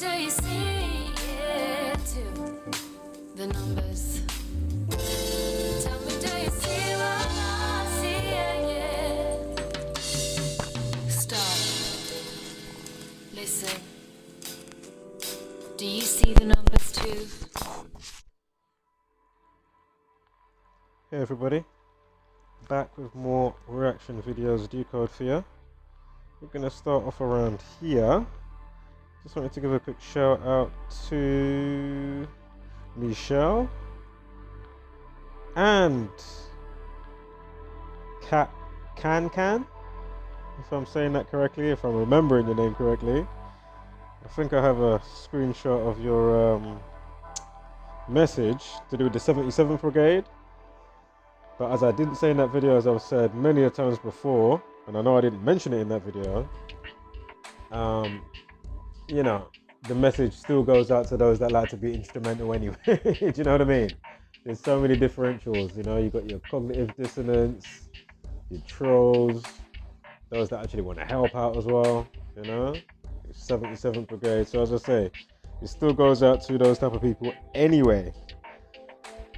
do you see it too? The numbers. Tell me, do you see what I see? Yeah. Stop. Listen. Do you see the numbers too? Hey everybody, back with more reaction videos, Decode for you. We're going to start off around here. Just wanted to give a quick shout out to Michelle and Can, if I'm saying that correctly, if I'm remembering your name correctly. I think I have a screenshot of your message to do with the 77th Brigade. But as I didn't say in that video, as I've said many a times before, and I know I didn't mention it in that video, you know, the message still goes out to those that like to be instrumental anyway. Do you know what I mean? There's so many differentials, you know, you got your cognitive dissonance, your trolls, those that actually want to help out as well, you know, 77th Brigade. So as I say, it still goes out to those type of people anyway.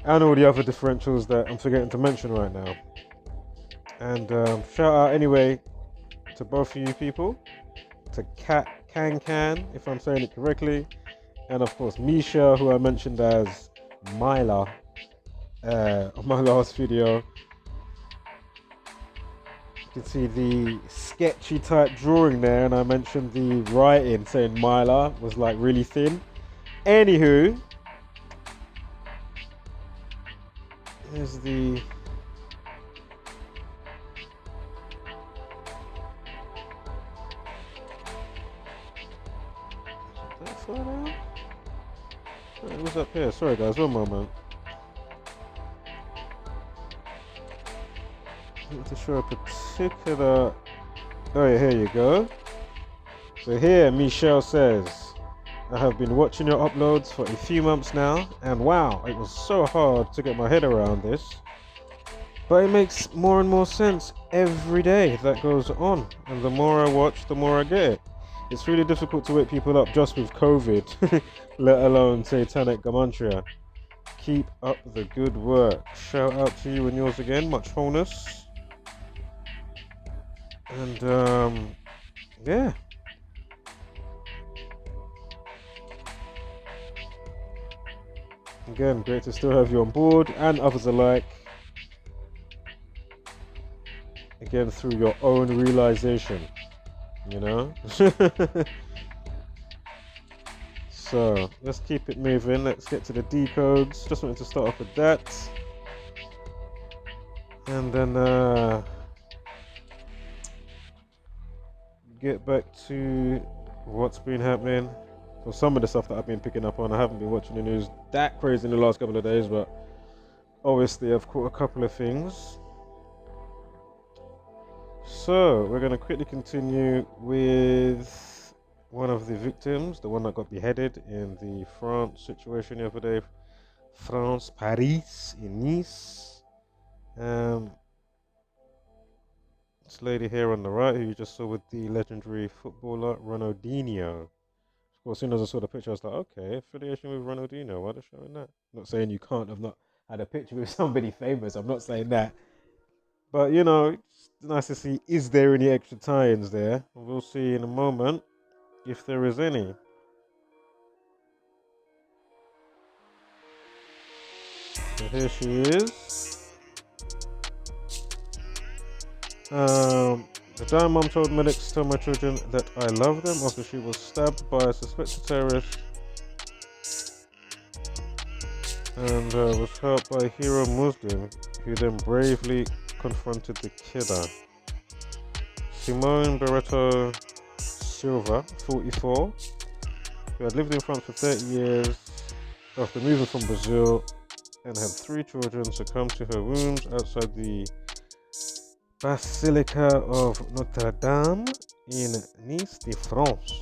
And all the other differentials that I'm forgetting to mention right now. And shout out anyway to both of you people, to Can, if I'm saying it correctly, and of course Misha, who I mentioned as Myla on my last video. You can see the sketchy type drawing there, and I mentioned the writing saying Myla was like really thin. Anywho, here's the that far down? It was up here. Sorry guys, one moment. I need to show a particular. Oh yeah, here you go. So here Michelle says, I have been watching your uploads for a few months now, and wow, it was so hard to get my head around this. But it makes more and more sense every day that goes on, and the more I watch, the more I get it. It's really difficult to wake people up just with COVID, let alone satanic Gematria. Keep up the good work. Shout out to you and yours again, much wholeness. And yeah. Again, great to still have you on board, and others alike. Again, through your own realization, you know. So let's keep it moving. Let's get to the decodes. Just wanted to start off with that, and then get back to what's been happening. For some of the stuff that I've been picking up on, I haven't been watching the news that crazy in the last couple of days, but obviously I've caught a couple of things. So we're going to quickly continue with one of the victims, the one that got beheaded in the France situation the other day. France, Paris, in Nice. This lady here on the right, who you just saw with the legendary footballer Ronaldinho. Of course, as soon as I saw the picture, I was like, okay, affiliation with Ronaldinho, why are they showing that? I'm not saying you can't have not had a picture with somebody famous, I'm not saying that. But, you know, it's nice to see, is there any extra tie-ins there? We'll see in a moment if there is any. So here she is. The dying mum told medics to tell my children that I love them after she was stabbed by a suspected terrorist and was helped by a hero Muslim who then bravely confronted the killer. Simone Barreto Silva, 44, who had lived in France for 30 years after moving from Brazil and had 3 children, succumbed to her wounds outside the Basilica of Notre Dame in Nice, de France.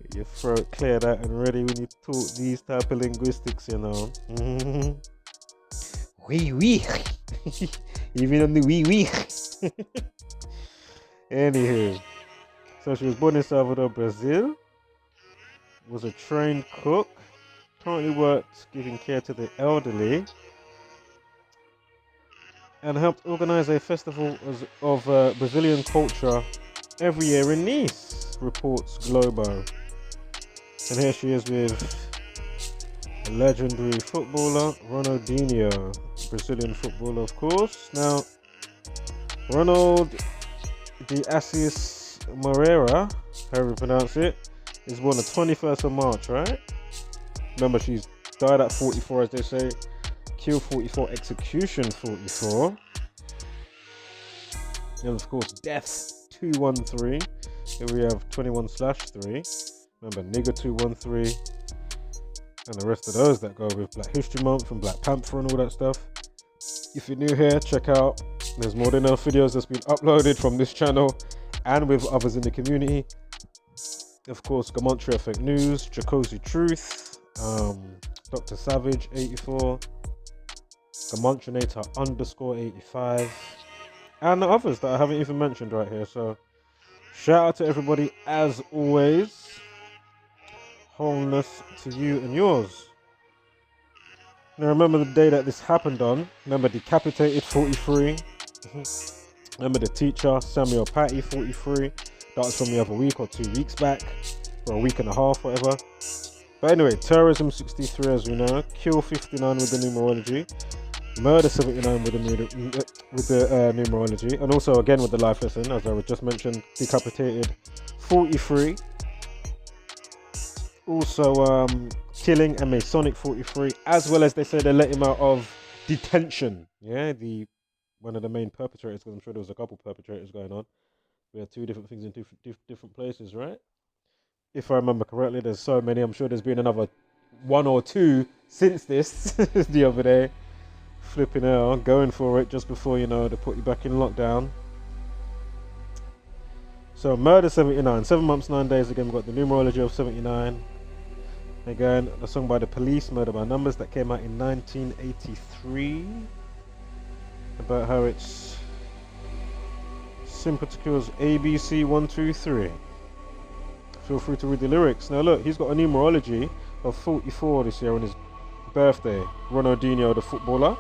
Get your throat cleared out and ready when you talk these type of linguistics, you know. Oui, oui. Even on the wee. Anywho, so she was born in Salvador, Brazil. Was a trained cook. Currently works giving care to the elderly. And helped organize a festival of Brazilian culture every year in Nice, reports Globo. And here she is with a legendary footballer, Ronaldinho, Brazilian footballer, of course. Now, Ronald de Assis Moreira, however you pronounce it, is born the 21st of March, right? Remember, she's died at 44, as they say. Kill 44, execution 44. And of course, death 213. Here we have 21/3. Remember, nigger 213. And the rest of those that go with Black History Month and Black Panther and all that stuff. If you're new here, check out. There's more than enough videos that's been uploaded from this channel and with others in the community. Of course, Gematria Fake News, Jacuzzi Truth, Dr. Savage 84, Gemantrinator _85, and the others that I haven't even mentioned right here. So shout out to everybody as always. Wholeness to you and yours. Now remember the day that this happened on. Remember decapitated 43. Remember the teacher Samuel Patty 43. That was from the other week or 2 weeks back, or a week and a half, whatever. But anyway, terrorism 63 as we know, kill 59 with the numerology, murder 79 with the numerology, and also again with the life lesson, as I was just mentioned, decapitated 43. Also killing a Masonic 43, as well as they said they let him out of detention. Yeah, one of the main perpetrators, because I'm sure there was a couple perpetrators going on. We had two different things in different places, right? If I remember correctly, there's so many. I'm sure there's been another one or two since this the other day. Flipping out, going for it just before, they put you back in lockdown. So murder 79, 7 months 9 days. Again, we've got the numerology of 79. Again, the song by The Police, Murder by Numbers, that came out in 1983. About how it's simple to kill as ABC 1 2 3. Feel free to read the lyrics. Now look, he's got a numerology of 44 this year on his birthday. Ronaldinho, the footballer.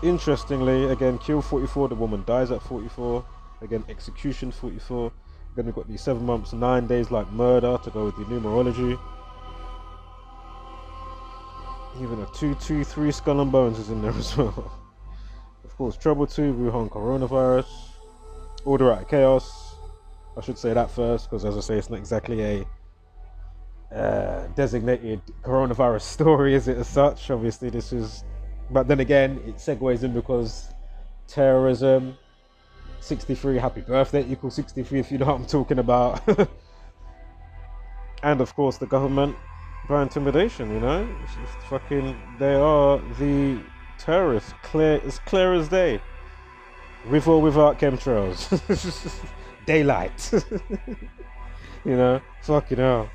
Interestingly, again, kill 44, the woman dies at 44. Again, execution 44. Then we've got the 7 months 9 days like murder to go with the numerology. Even a 223 skull and bones is in there as well. Of course, trouble 2, Wuhan coronavirus. Order out of chaos. I should say that first, because as I say, it's not exactly a designated coronavirus story, is it, as such? Obviously, this is... But then again, it segues in because terrorism, 63, happy birthday, equals 63, if you know what I'm talking about. And of course, the government by intimidation, It's just fucking... They are the terrorists, as clear as day. With or without chemtrails. Daylight. Fucking hell.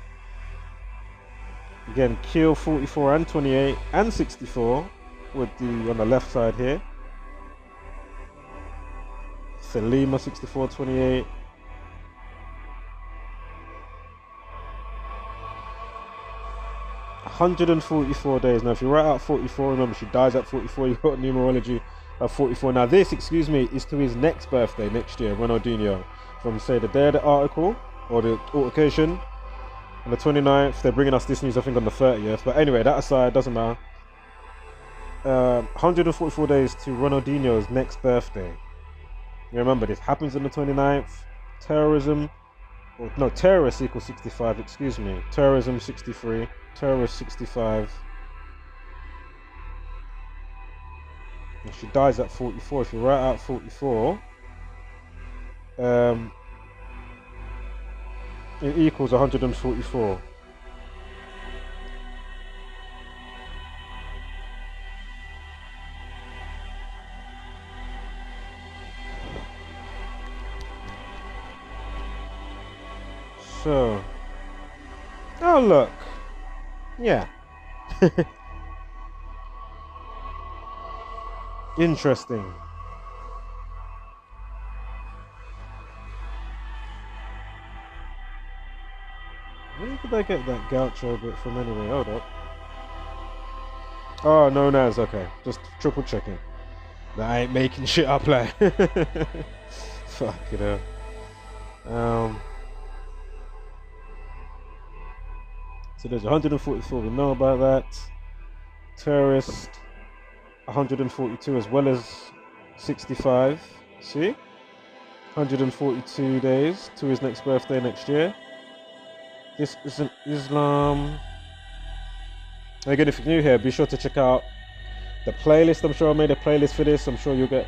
Again, kill 44 and 28 and 64 with on the left side here. Selima 64, 28. $144 days. Now if you write out 44, remember she dies at 44, you've got numerology of 44. Now this, is to his next birthday next year, Ronaldinho. From say the day of the article or the altercation on the 29th. They're bringing us this news I think on the 30th, but anyway, that aside, doesn't matter. 144 days to Ronaldinho's next birthday. You remember, this happens on the 29th. Terrorism, terrorist equals 65, excuse me. Terrorism 63, terrorist 65. And she dies at 44. If you write out 44, it equals 144. So, oh look, yeah. Interesting. I get that gaucho bit from anyway? Hold up. Oh, known as, okay. Just triple checking. That I ain't making shit up like. Fuck, you know. So there's 144, we know about that. Terrorist, 142 as well as 65. See? 142 days to his next birthday next year. This is an Islam. Again, if you're new here, be sure to check out the playlist. I'm sure I made a playlist for this. I'm sure you'll get,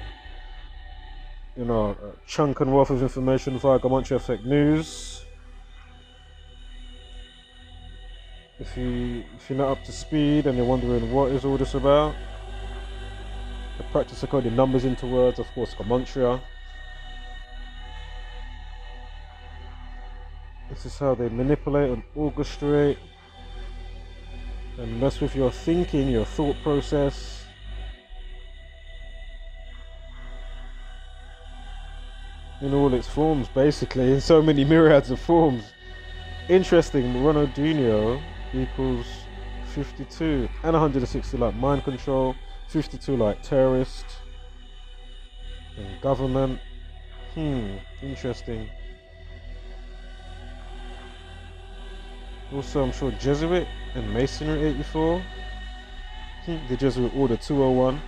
you know, a chunk and wealth of information via Gematria Effect News. If you're not up to speed and you're wondering what is all this about, the practice of coding numbers into words, of course, Gematria. This is how they manipulate and orchestrate and mess with your thinking, your thought process. In all its forms, basically, in so many myriads of forms. Interesting, Ronaldinho equals 52 and 160 like mind control, 52 like terrorist and government. Interesting. Also, I'm sure Jesuit and Masonry 84. The Jesuit Order 201.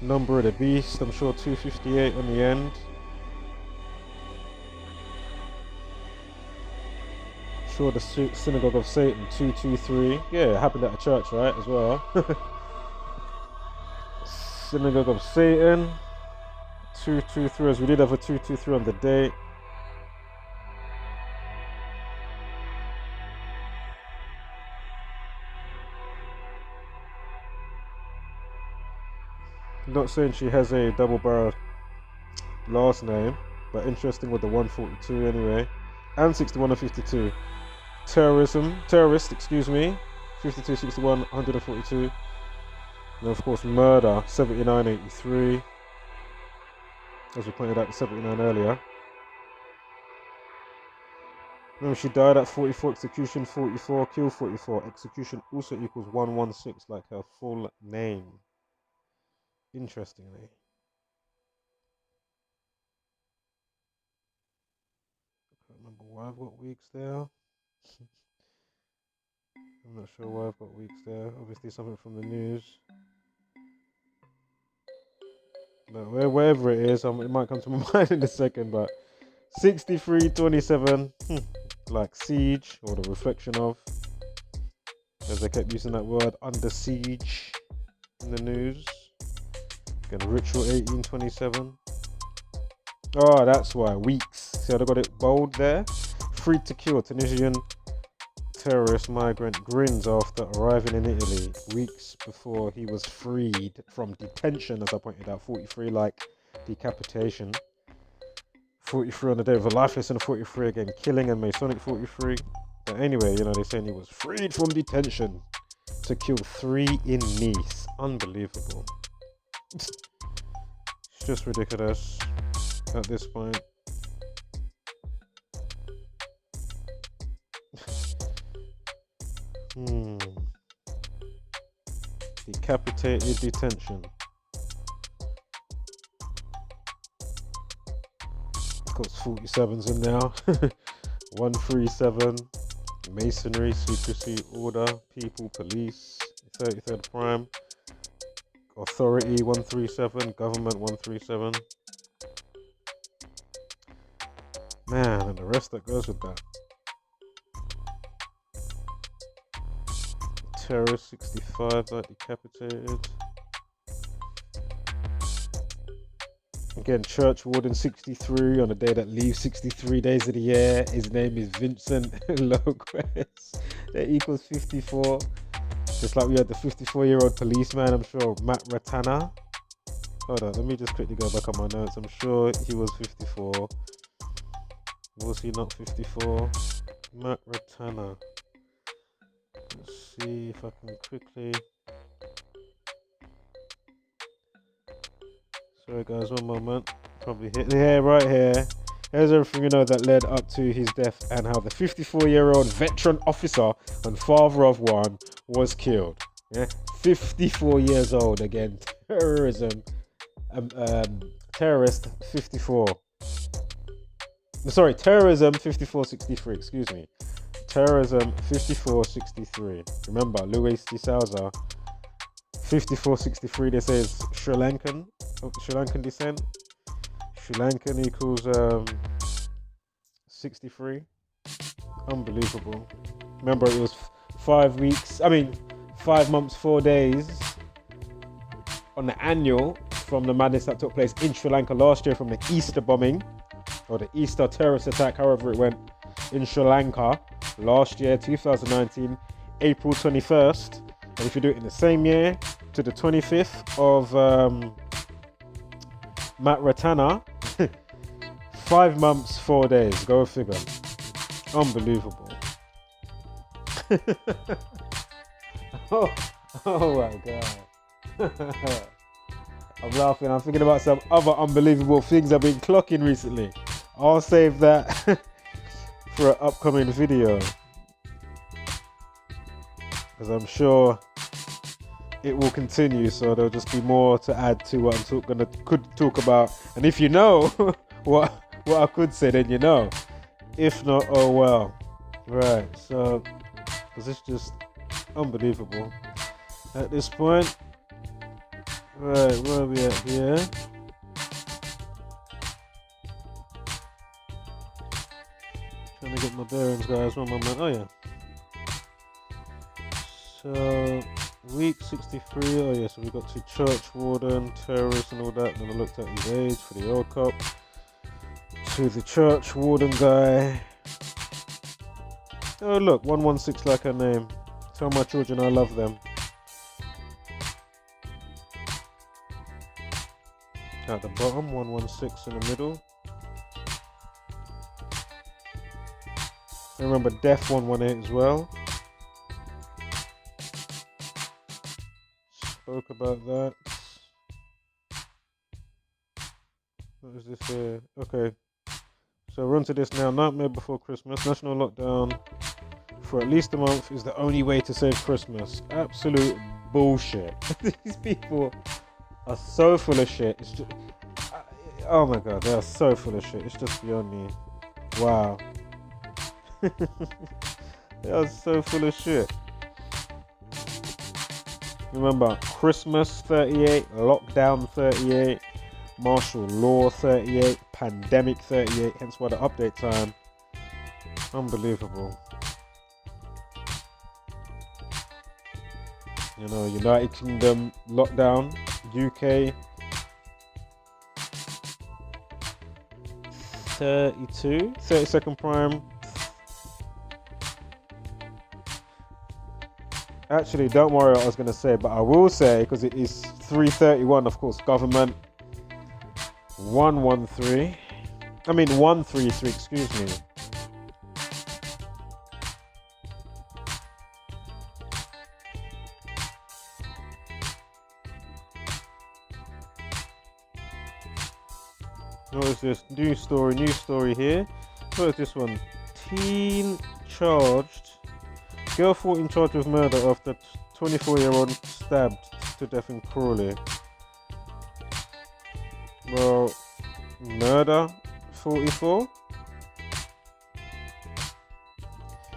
Number of the Beast, I'm sure 258 on the end. Sure, the Synagogue of Satan 223. Yeah, it happened at a church, right, as well. Synagogue of Satan 223, as we did have a 223 on the date. Not saying she has a double barrel last name, but interesting with the 142 anyway. And 61 and 52. Terrorist, excuse me. 52, 61, 142. And of course murder, 79, 83. As we pointed out to 79 earlier. Remember, she died at 44, execution 44, kill 44. Execution also equals 116, like her full name. Interestingly. I can't remember why I've got weeks there. I'm not sure why I've got weeks there. Obviously something from the news. But wherever it is, it might come to my mind in a second, but 6327, like siege, or the reflection of, as they kept using that word, under siege in the news. Again, ritual 1827. Oh, that's why, weeks. See how they got it bold there? Free to kill, Tunisian terrorist migrant grins after arriving in Italy weeks before he was freed from detention, as I pointed out. 43 like decapitation. 43 on the day of a life lesson, 43 again killing and Masonic 43. But anyway, you know, they're saying he was freed from detention to kill 3 in Nice. Unbelievable. It's just ridiculous at this point. Decapitated detention. Got 47s in now. 137. Masonry, secrecy, order, people, police. 33rd prime. Authority 137. Government 137. Man, and the rest that goes with that. Terrorist 65, like decapitated. Again, church warden 63 on a day that leaves 63 days of the year. His name is Vincent Lopez. That equals 54. Just like we had the 54-year-old policeman, I'm sure, Matt Ratana. Hold on, let me just quickly go back on my notes. I'm sure he was 54. Was he not 54? Matt Ratana. Let's see if I can quickly. Sorry guys, one moment. Probably hit here, right here. Here's everything you know that led up to his death and how the 54-year-old veteran officer and father of one was killed. Yeah, 54 years old again. Terrorism, terrorist 54. Sorry, terrorism 5463. Excuse me. Terrorism 5463. Remember, Luis de Souza 5463. They say is Sri Lankan, of Sri Lankan descent. Sri Lankan equals 63. Unbelievable. Remember, it was 5 weeks. 5 months, 4 days on the annual from the madness that took place in Sri Lanka last year from the Easter bombing or the Easter terrorist attack, however it went, in Sri Lanka last year, 2019, April 21st. And if you do it in the same year to the 25th of Matratana, 5 months, 4 days. Go figure. Unbelievable. oh my god. I'm laughing. I'm thinking about some other unbelievable things I've been clocking recently. I'll save that for an upcoming video, because I'm sure it will continue, so there'll just be more to add to what I'm could talk about. And if you know what I could say, then you know. If not, oh well. Right, so because it's just unbelievable at this point. Right, where are we at here? Trying to get my bearings, guys. One moment. Oh yeah. So week 63. Oh yeah. So we got to church warden, terrorist, and all that. Then I looked at his age for the World Cup. To the church warden guy. Oh look, 116 like her name. Tell my children I love them. At the bottom, 116 in the middle. Remember Def 118 as well. Spoke about that. What is this here? Okay. So we're on to this now. Nightmare Before Christmas. National lockdown for at least a month is the only way to save Christmas. Absolute bullshit. These people are so full of shit. It's just, oh my god, they are so full of shit. It's just beyond me. Wow. They are so full of shit. Remember, Christmas 38, lockdown 38, martial law 38, pandemic 38, hence why the update time. Unbelievable. You know, United Kingdom lockdown, UK 32, 32nd prime. Actually, don't worry what I was going to say, but I will say, because it is 331, of course, government 133, excuse me. What is this? New story here. What is this one? Teen charged. Girl fought in charge of murder after 24-year-old stabbed to death in Crawley. Well, murder 44?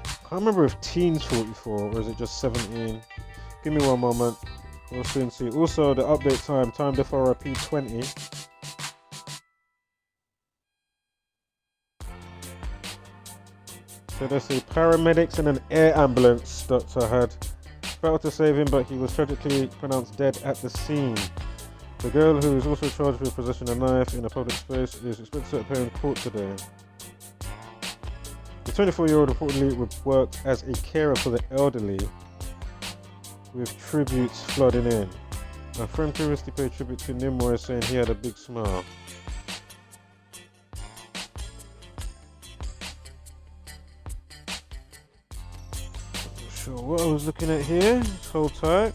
Can't remember if teen's 44 or is it just 17. Give me one moment. We'll soon see. Also, the update time diff RIP 20. So they say paramedics and an air ambulance doctor had battled to save him, but he was tragically pronounced dead at the scene. The girl, who is also charged with possessing a knife in a public space, is expected to appear in court today. The 24-year-old reportedly would work as a carer for the elderly, with tributes flooding in. A friend previously paid tribute to Nimue, saying he had a big smile. Sure what I was looking at here. Hold tight.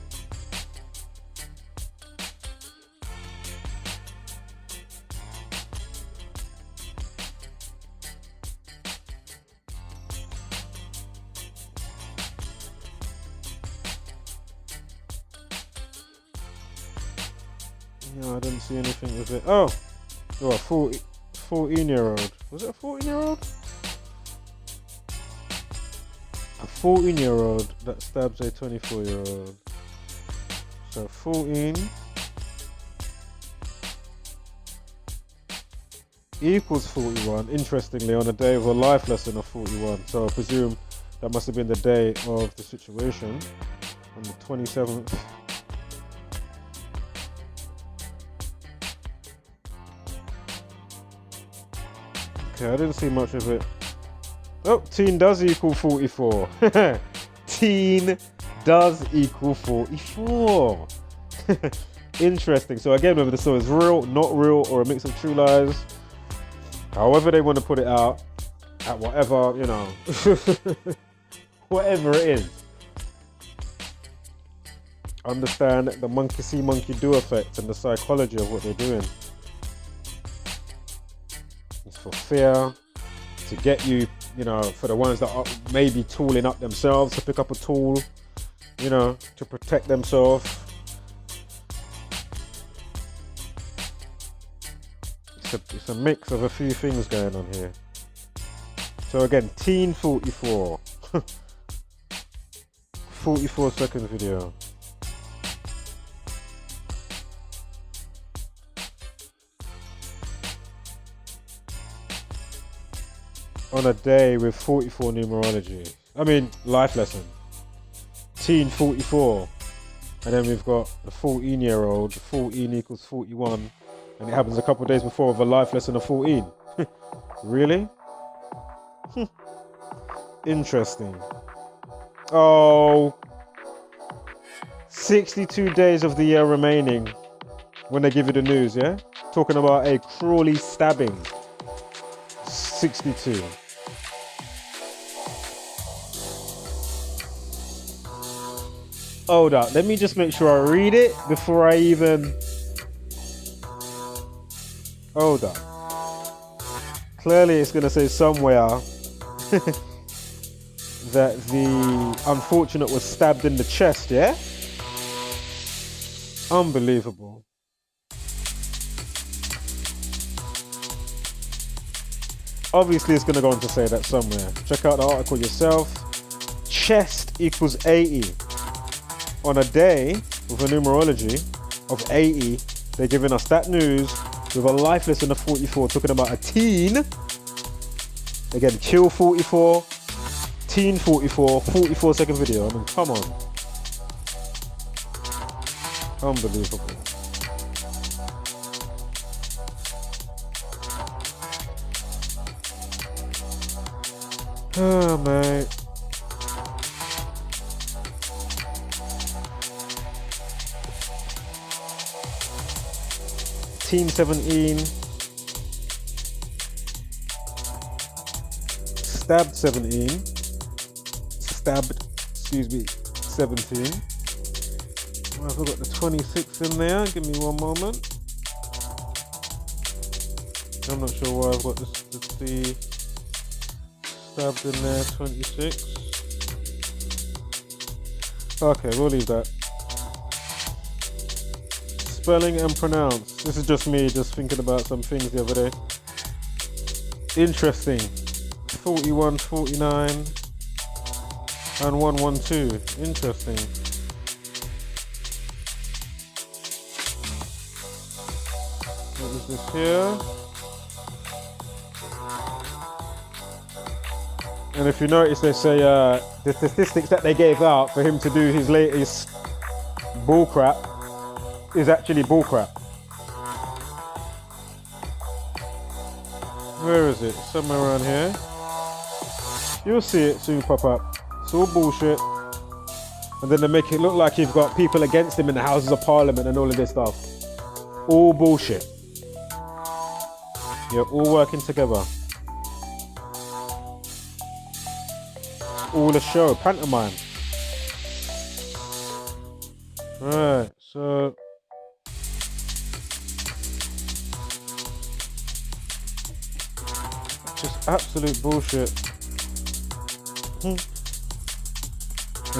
Yeah, I didn't see anything with it. Oh, a 14-year-old. Was it a 14-year-old? A 14-year-old that stabs a 24-year-old. So 14 equals 41. Interestingly, on a day of a life lesson of 41. So I presume that must have been the day of the situation on the 27th. Okay, I didn't see much of it. Oh, teen does equal 44. Teen does equal 44. Interesting. So again, whether the story is real, not real, or a mix of true lies, however they want to put it out, at whatever, you know, whatever it is. Understand the monkey see, monkey do effect and the psychology of what they're doing. It's for fear, to get you, you know, for the ones that are maybe tooling up themselves to pick up a tool, you know, to protect themselves. It's a mix of a few things going on here. So again, teen 44. 44-second video. On a day with 44 numerology. I mean, life lesson. Teen 44. And then we've got the 14-year-old. 14 equals 41. And it happens a couple of days before with a life lesson of 14. Really? Interesting. Oh. 62 days of the year remaining when they give you the news, yeah? Talking about a Crawley stabbing. 62. Hold up, let me just make sure I read it before I even... Hold up. Clearly it's going to say somewhere that the unfortunate was stabbed in the chest, yeah? Unbelievable. Obviously it's going to go on to say that somewhere. Check out the article yourself. Chest equals 80. On a day with a numerology of 80, they're giving us that news with a life lesson of 44, talking about a teen. Again, chill 44, teen 44, 44-second video. I mean, come on. Unbelievable. Oh, mate. Teen 17. Stabbed 17. Excuse me, 17. Well, I've got the 26 in there. Give me one moment. I'm not sure why I've got the stabbed in there, 26. Okay, we'll leave that. Spelling and pronounce. This is just me just thinking about some things the other day. Interesting. 41, 49 and 112. Interesting. What is this here? And if you notice, they say the statistics that they gave out for him to do his latest bullcrap is actually bullcrap. Where is it? Somewhere around here. You'll see it soon pop up. It's all bullshit. And then they make it look like you've got people against him in the Houses of Parliament and all of this stuff. All bullshit. You're all working together. All a show, pantomime. Right, so just absolute bullshit. And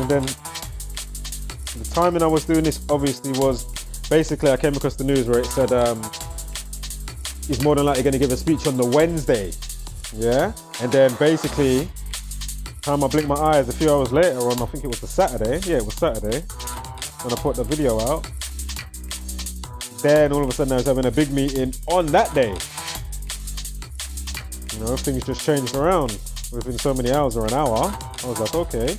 then the timing I was doing this obviously was basically I came across the news where it said he's more than likely going to give a speech on the Wednesday. Yeah, and then basically, time I blinked my eyes, a few hours later on, I think it was the Saturday. Yeah, it was Saturday when I put the video out. Then all of a sudden I was having a big meeting on that day. You know, things just changed around within so many hours or an hour. I was like, okay.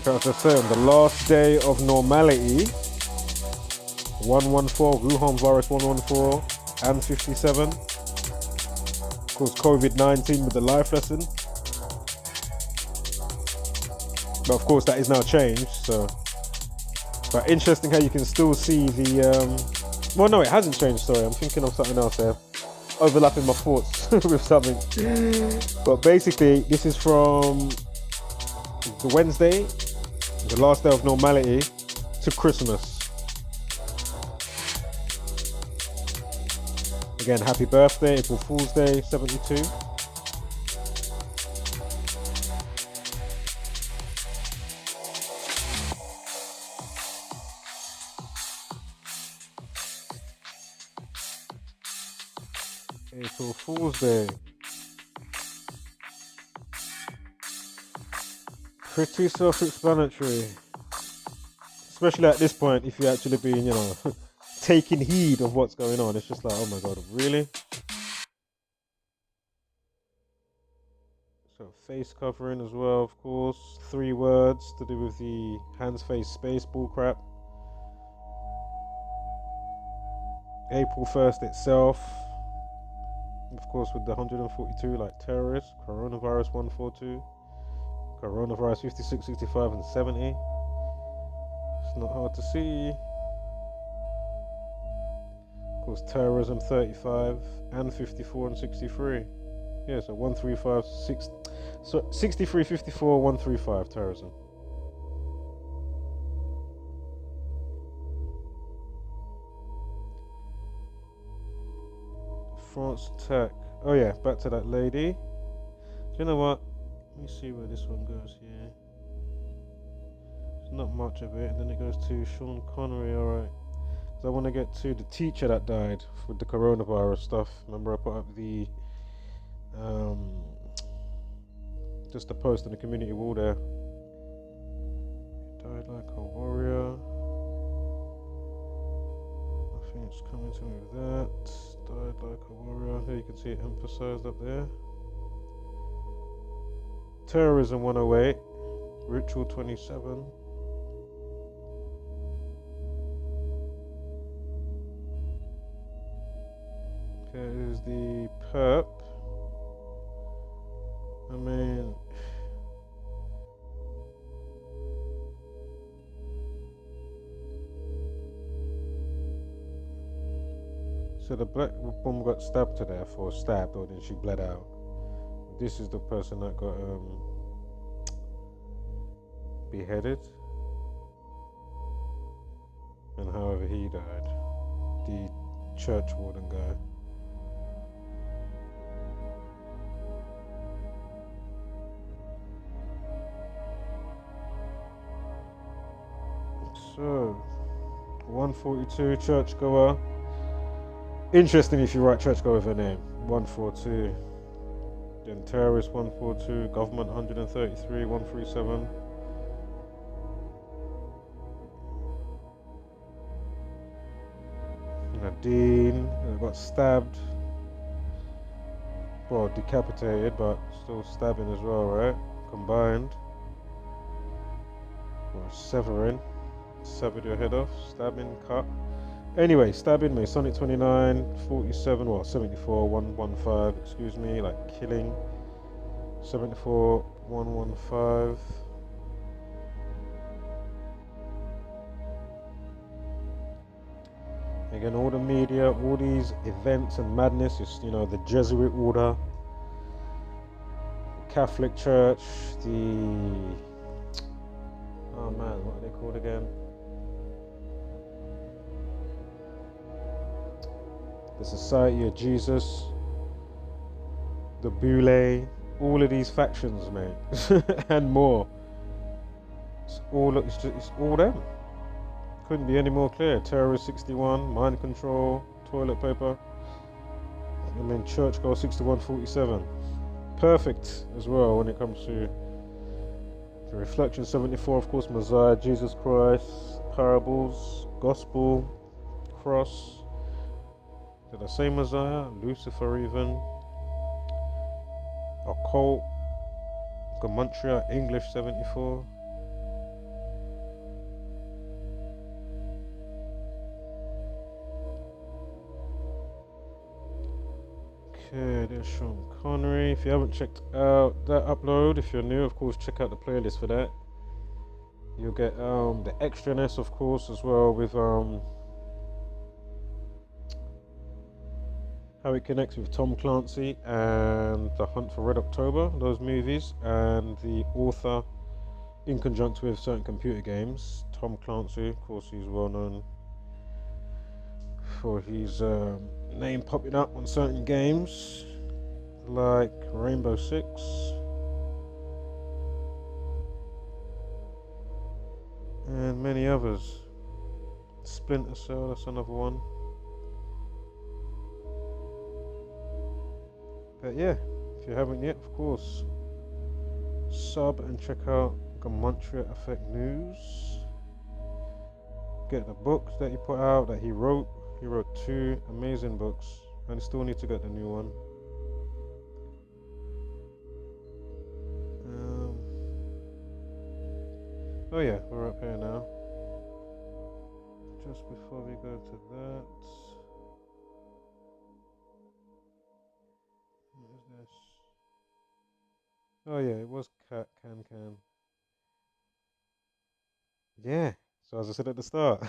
Like I say, on the last day of normality, 114, Wuhan virus 114, and 57. Of course, COVID-19 with the life lesson. But of course, that is now changed, so. But interesting how you can still see the, well, no, it hasn't changed, sorry. I'm thinking of something else there. Overlapping my thoughts with something. But basically, this is from the Wednesday, the last day of normality, to Christmas. Again, happy birthday, April Fool's Day, 72. April Fool's Day. Pretty self-explanatory. Especially at this point, if you're actually being, you know, taking heed of what's going on. It's just like, oh my God, really? So face covering as well, of course. 3 words to do with the hands, face, space bullcrap. April 1st itself, of course, with the 142 like terrorists, coronavirus 142, coronavirus 56, 65 and 70. It's not hard to see. Of course, terrorism 35 and 54 and 63. Yeah, so 135, 6, so 63, 54, 135 terrorism. France attack. Oh yeah, back to that lady. Do you know what? Let me see where this one goes here. There's not much of it, and then it goes to Sean Connery. Alright. So I want to get to the teacher that died with the coronavirus stuff. Remember I put up the just a post on the community wall there. Died like a warrior. I think it's coming to me with that. Died like a warrior. There you can see it emphasized up there. Terrorism 108. Ritual 27. Here is the perp. I mean, so the black woman got stabbed to death, or stabbed, or then she bled out. This is the person that got beheaded, and however he died, the church warden guy. So 142 churchgoer. Interesting if you write churchgoer with a name. 142. Then terrorist 142. Government 133. 137. Nadine got stabbed. Well, decapitated, but still stabbing as well, right? Combined. Or severing. Severed your head off. Stabbing, cut. Anyway, stabbing, Masonic 29, 47, well, 74, 115, excuse me, like killing. 74, 115. Again, all the media, all these events and madness is, you know, the Jesuit order, the Catholic Church, the, oh man, what are they called again? The Society of Jesus, the Boule, all of these factions, mate, and more. It's all them. Couldn't be any more clear. Terrorist 61, mind control, toilet paper. I mean, church goal 6147. Perfect as well when it comes to the reflection 74, of course, Messiah, Jesus Christ, parables, gospel, cross. Did I say Messiah? Lucifer even. Occult, Gematria, English 74. Okay, there's Sean Connery. If you haven't checked out that upload, if you're new, of course, check out the playlist for that. You'll get the extraness, of course, as well, with how it connects with Tom Clancy and The Hunt for Red October, those movies, and the author in conjunction with certain computer games. Tom Clancy, of course, he's well known for his name popping up on certain games like Rainbow Six. And many others. Splinter Cell, that's another one. But yeah, if you haven't yet, of course, sub and check out Gematria Effect News. Get the books that he put out, that he wrote. He wrote 2 amazing books, and I still need to get the new one. Oh yeah, we're up here now. Just before we go to that, what is this? Oh yeah, it was Can. Yeah. So as I said at the start,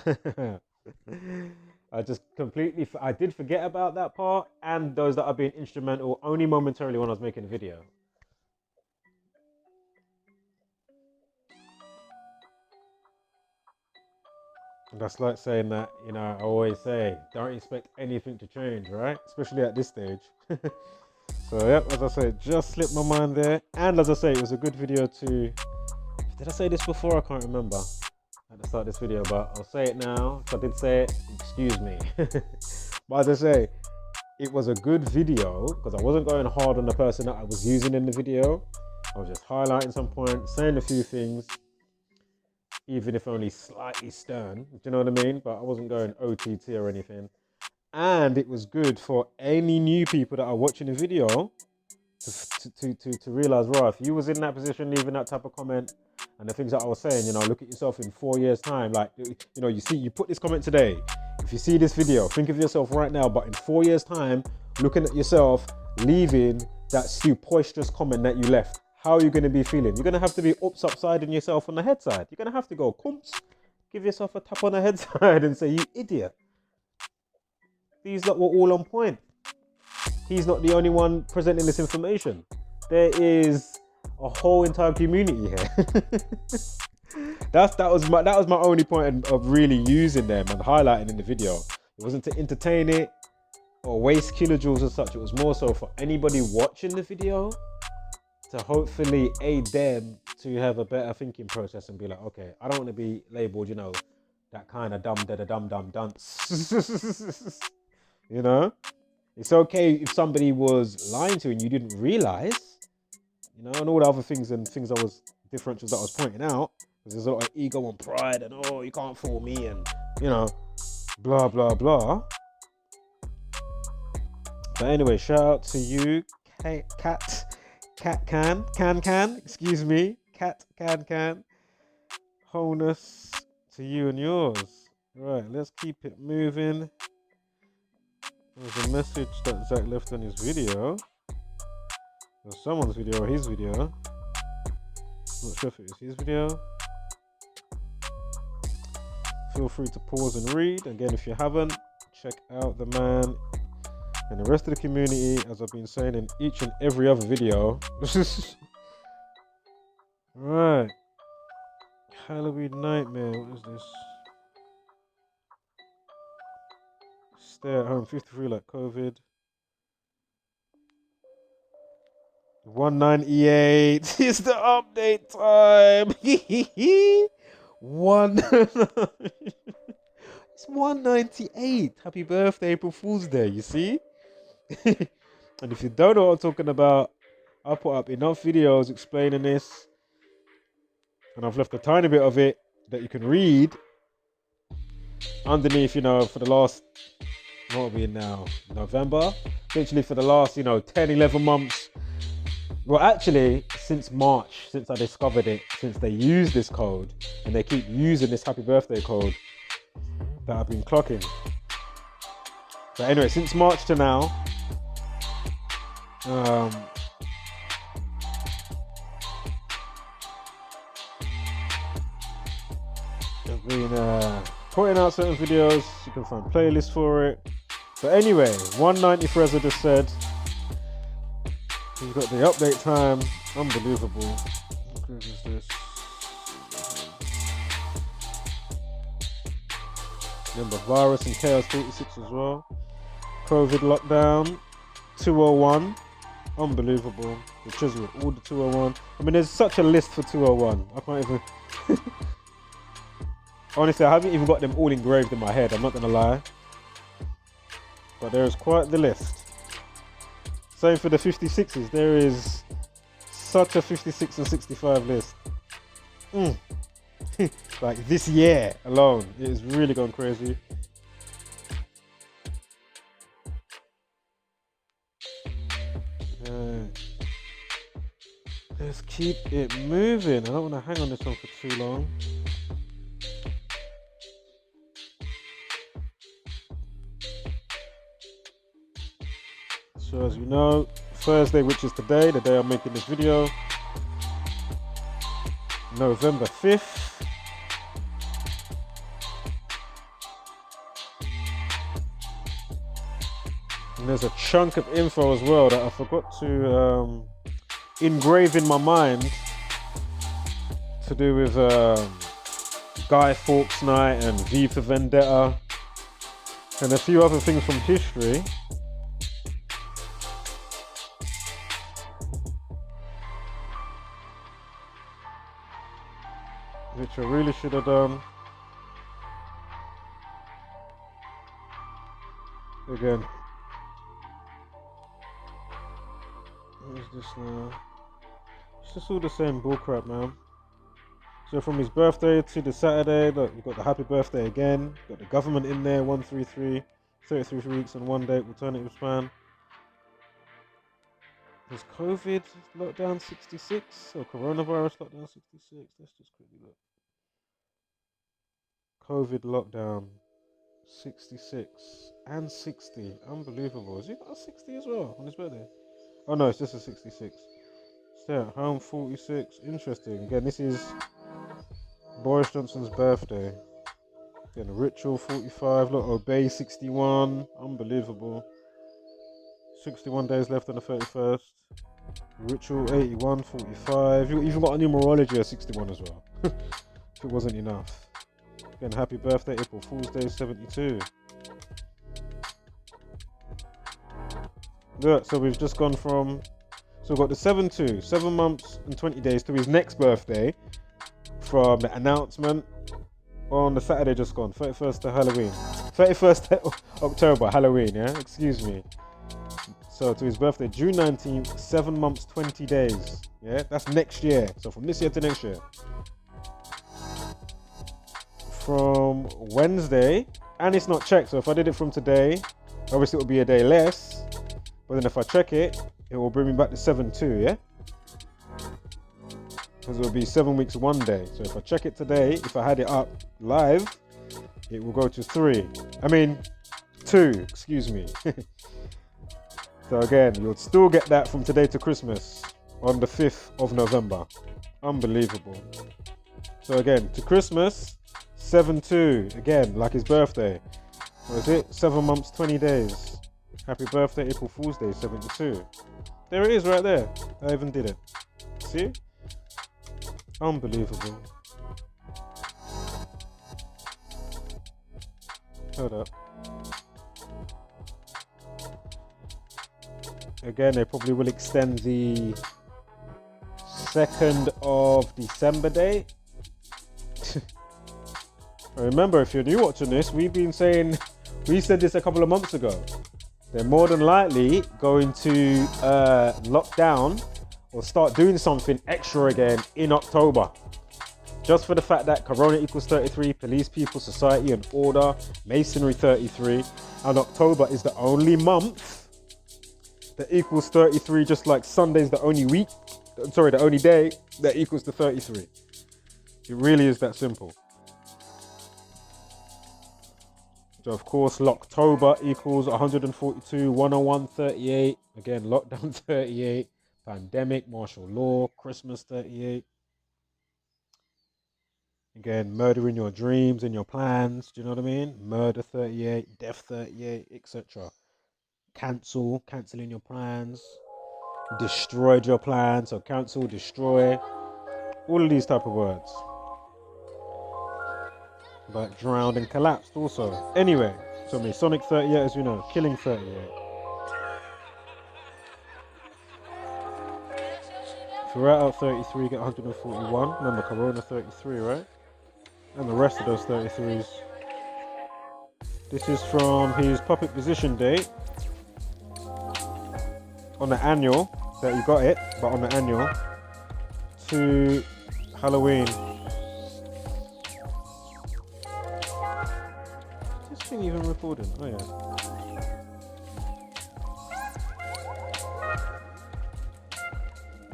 I just completely, I did forget about that part and those that are being instrumental only momentarily when I was making the video. And that's like saying that, you know, I always say, don't expect anything to change, right? Especially at this stage. So, yep, as I say, just slipped my mind there. And as I say, it was a good video to... Did I say this before? I can't remember at the start of this video, but I'll say it now. If I did say it, excuse me. But as I say, it was a good video because I wasn't going hard on the person that I was using in the video. I was just highlighting some points, saying a few things, even if only slightly stern. Do you know what I mean? But I wasn't going OTT or anything. And it was good for any new people that are watching the video to realize, right, if you was in that position, leaving that type of comment, and the things that I was saying, you know, look at yourself in 4 years' time. Like, you know, you put this comment today. If you see this video, think of yourself right now, but in 4 years' time, looking at yourself, leaving that stupendous comment that you left. How are you going to be feeling? You're going to have to be upside in yourself on the head side. You're going to have to go, kumps, give yourself a tap on the head side and say, you idiot. These lot were all on point. He's not the only one presenting this information. There is a whole entire community here. that was my only point of really using them and highlighting in the video. It wasn't to entertain it or waste kilojoules as such. It was more so for anybody watching the video to hopefully aid them to have a better thinking process and be like, okay, I don't want to be labeled, you know, that kind of dumb dunce. You know? It's okay if somebody was lying to you and you didn't realize, you know, and all the other things and things I was differentials that I was pointing out, because there's a lot of ego and pride and, oh, you can't fool me and, you know, blah, blah, blah. But anyway, shout out to you, Cat Can, excuse me, Cat Can. Wholeness to you and yours. Right, let's keep it moving. There's a message that Zach left on his video. Or someone's video or his video. Not sure if it was his video. Feel free to pause and read. Again, if you haven't, check out the man and the rest of the community, as I've been saying in each and every other video. Right. Halloween Nightmare. What is this? Stay at home 53 like COVID. 198 is the update time. One. It's 198. Happy birthday, April Fool's Day. You see? And if you don't know what I'm talking about, I put up enough videos explaining this, and I've left a tiny bit of it that you can read underneath, for the last, what are we in now? November? Literally for the last, 10, 11 months. Well, actually, since March, since I discovered it, since they use this code, and they keep using this happy birthday code that I've been clocking. But anyway, since March to now, I've been putting out certain videos. You can find playlists for it. But anyway, 190 as I just said. We've got the update time. Unbelievable. What crazy is this? Remember, virus and chaos 46 as well. COVID lockdown 201. Unbelievable. The chisel with all the 201. I mean, there's such a list for 201. I can't even. Honestly, I haven't even got them all engraved in my head. I'm not gonna lie. But there is quite the list. Same for the 56s. There is such a 56 and 65 list. Like this year alone, it has really gone crazy. Let's keep it moving. I don't want to hang on this one for too long. So as you know, Thursday, which is today, the day I'm making this video, November 5th. And there's a chunk of info as well that I forgot to engrave in my mind to do with Guy Fawkes Night and V for Vendetta and a few other things from history. Which I really should have done. Again. What is this now? It's just all the same bullcrap, man. So from his birthday to the Saturday, look, you've got the happy birthday again. Got the government in there, 133, 33 weeks and 1 day, alternative span. There's COVID lockdown 66 or coronavirus lockdown 66. Let's just quickly look. COVID lockdown 66 and 60. Unbelievable. Has he got a 60 as well on his birthday? Oh no, it's just a 66. Stay at home 46. Interesting. Again, this is Boris Johnson's birthday. Again, a ritual 45. Look, obey 61. Unbelievable. 61 days left on the 31st. Ritual 81, 45. You even got a numerology at 61 as well. If it wasn't enough. Again, happy birthday, April Fool's Day 72. Look, so we've just gone from, so we've got the 7-2, 7 months and 20 days to his next birthday from the announcement on the Saturday just gone, 31st to Halloween. 31st October, Halloween, yeah? Excuse me. So to his birthday, June 19th, 7 months, 20 days. Yeah, that's next year. So from this year to next year. From Wednesday, and it's not checked. So if I did it from today, obviously it will be a day less. But then if I check it, it will bring me back to 7-2, yeah? Because it will be 7 weeks, 1 day. So if I check it today, if I had it up live, it will go to 2, excuse me. So again, you'll still get that from today to Christmas on the 5th of November. Unbelievable. So again, to Christmas, 7-2, again, like his birthday. What is it? 7 months, 20 days. Happy birthday, April Fool's Day, 72. There it is right there. I even did it. See? Unbelievable. Hold up. Again, they probably will extend the 2nd of December day. Remember, if you're new watching this, we said this a couple of months ago. They're more than likely going to lock down or start doing something extra again in October. Just for the fact that Corona equals 33, police, people, society and order, masonry 33, and October is the only month that equals 33, just like Sunday's the only day that equals the 33. It really is that simple. So of course, Locktober equals 142, 101, 38. Again, lockdown 38, pandemic, martial law, Christmas 38. Again, murder in your dreams, in your plans. Do you know what I mean? Murder 38, death 38, etc. Canceling your plans. Destroyed your plans. So cancel, destroy. All of these type of words. But drowned and collapsed also. Anyway, so Masonic 38, as you know, killing 38. If you're out 33, get 141. Remember, Corona 33, right? And the rest of those 33s. This is from his puppet position date. On the annual, that you got it, but on the annual. To Halloween. Even recording. Oh yeah.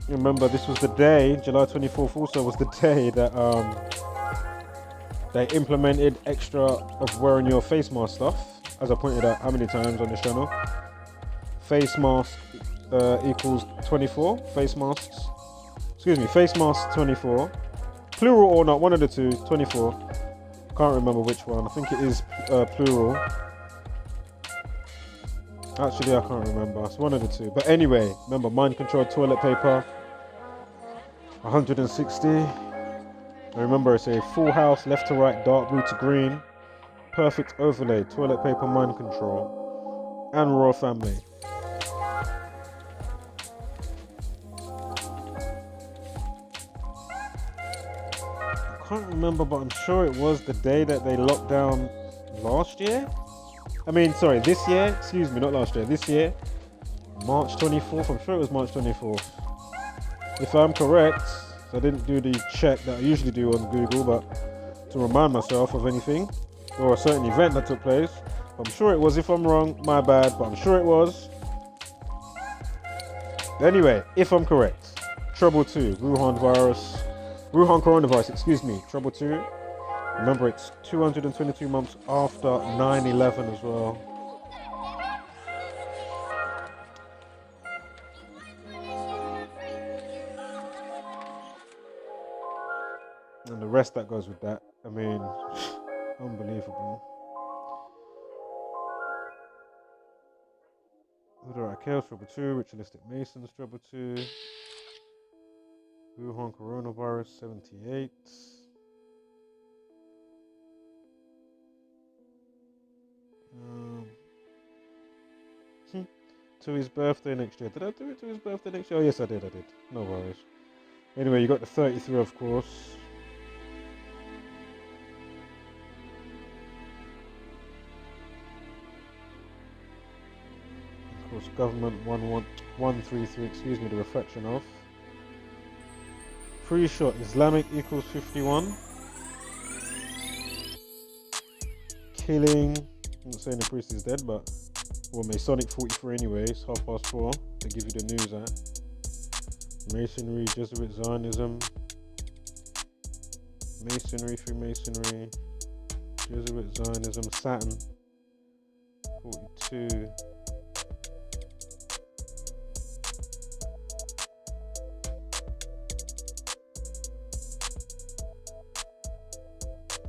Remember, this was the day, July 24th also was the day that they implemented extra of wearing your face mask stuff, as I pointed out how many times on this channel. Face mask equals 24. Face masks. Excuse me, face masks 24. Plural or not, one of the two, 24. Can't remember which one. I think it is plural. Actually, I can't remember. It's one of the two. But anyway, remember, mind-controlled toilet paper, 160. I remember it's a full house, left to right, dark blue to green, perfect overlay, toilet paper, mind control, and royal family. I can't remember, but I'm sure it was the day that they locked down last year. This year. Excuse me, not last year. This year, March 24th. I'm sure it was March 24th. If I'm correct, I didn't do the check that I usually do on Google, but to remind myself of anything or a certain event that took place. I'm sure it was. If I'm wrong, my bad, but I'm sure it was. Anyway, if I'm correct, Trouble 2, Wuhan coronavirus, Trouble 2. Remember, it's 222 months after 9/11 as well. And the rest that goes with that, unbelievable. Chaos Trouble 2, Ritualistic Masons Trouble 2. Wuhan coronavirus 78. To his birthday next year. Did I do it to his birthday next year? Oh yes, I did. No worries. Anyway, you got the 33, of course. Of course, government 133, the reflection of. Pre-shot, Islamic equals 51. Killing, I'm not saying the priest is dead, but Masonic 43 anyways, 4:30. They give you the news at. Masonry, Jesuit Zionism. Masonry, Freemasonry, Jesuit Zionism, Saturn 42.